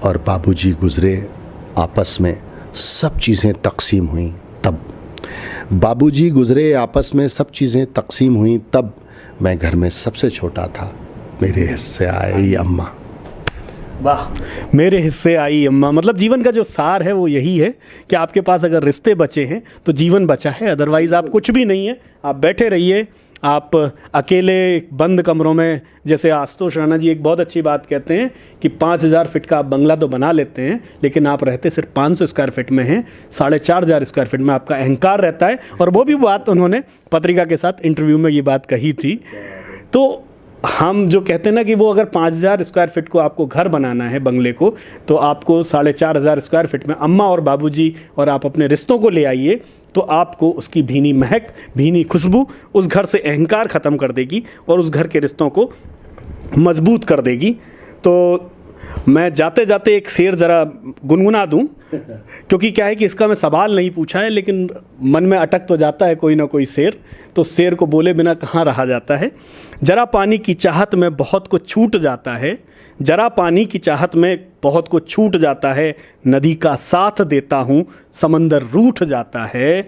और बाबूजी गुजरे, आपस में सब चीज़ें तकसीम हुई तब। बाबूजी गुजरे, आपस में सब चीज़ें तकसीम हुई तब। मैं घर में सबसे छोटा था, मेरे हिस्से आई अम्मा। वाह, मेरे हिस्से आई अम्मा। मतलब जीवन का जो सार है वो यही है कि आपके पास अगर रिश्ते बचे हैं तो जीवन बचा है, अदरवाइज़ आप कुछ भी नहीं है। आप बैठे रहिए, आप अकेले बंद कमरों में, जैसे आशुतोष राणा जी एक बहुत अच्छी बात कहते हैं कि 5000 फीट का आप बंगला तो बना लेते हैं, लेकिन आप रहते सिर्फ 500 स्क्वायर फीट में हैं। 4500 स्क्वायर फीट में आपका अहंकार रहता है। और वो भी बात उन्होंने पत्रिका के साथ इंटरव्यू में ये बात कही थी। तो हम जो कहते हैं ना कि वो अगर 5000 स्क्वायर फीट को आपको घर बनाना है, बंगले को, तो आपको 4500 स्क्वायर फीट में अम्मा और बाबूजी और आप अपने रिश्तों को ले आइए, तो आपको उसकी भीनी महक, भीनी खुशबू उस घर से अहंकार ख़त्म कर देगी और उस घर के रिश्तों को मजबूत कर देगी। तो मैं जाते जाते एक शेर ज़रा गुनगुना दूं, क्योंकि क्या है कि इसका मैं सवाल नहीं पूछा है, लेकिन मन में अटक तो जाता है कोई ना कोई शेर। तो शेर को बोले बिना कहाँ रहा जाता है। जरा पानी की चाहत में बहुत कुछ छूट जाता है, जरा पानी की चाहत में बहुत कुछ छूट जाता है। नदी का साथ देता हूँ, समंदर रूठ जाता है।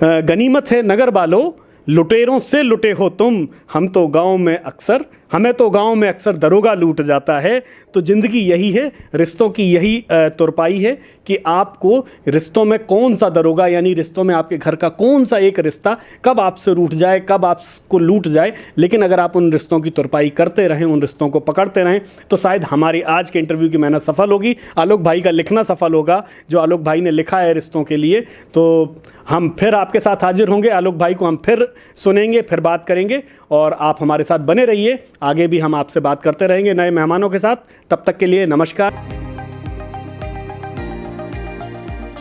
गनीमत है नगर वालों, लुटेरों से लुटे हो तुम। हमें तो गांव में अक्सर दरोगा लूट जाता है। तो ज़िंदगी यही है, रिश्तों की यही तुरपाई है कि आपको रिश्तों में कौन सा दरोगा, यानी रिश्तों में आपके घर का कौन सा एक रिश्ता कब आपसे रूठ जाए, कब आपको लूट जाए। लेकिन अगर आप उन रिश्तों की तुरपाई करते रहें, उन रिश्तों को पकड़ते रहें, तो शायद हमारी आज के इंटरव्यू की मेहनत सफल होगी। आलोक भाई का लिखना सफल होगा, जो आलोक भाई ने लिखा है रिश्तों के लिए। तो हम फिर आपके साथ हाजिर होंगे, आलोक भाई को हम फिर सुनेंगे, फिर बात करेंगे। और आप हमारे साथ बने रहिए, आगे भी हम आपसे बात करते रहेंगे नए मेहमानों के साथ। तब तक के लिए नमस्कार।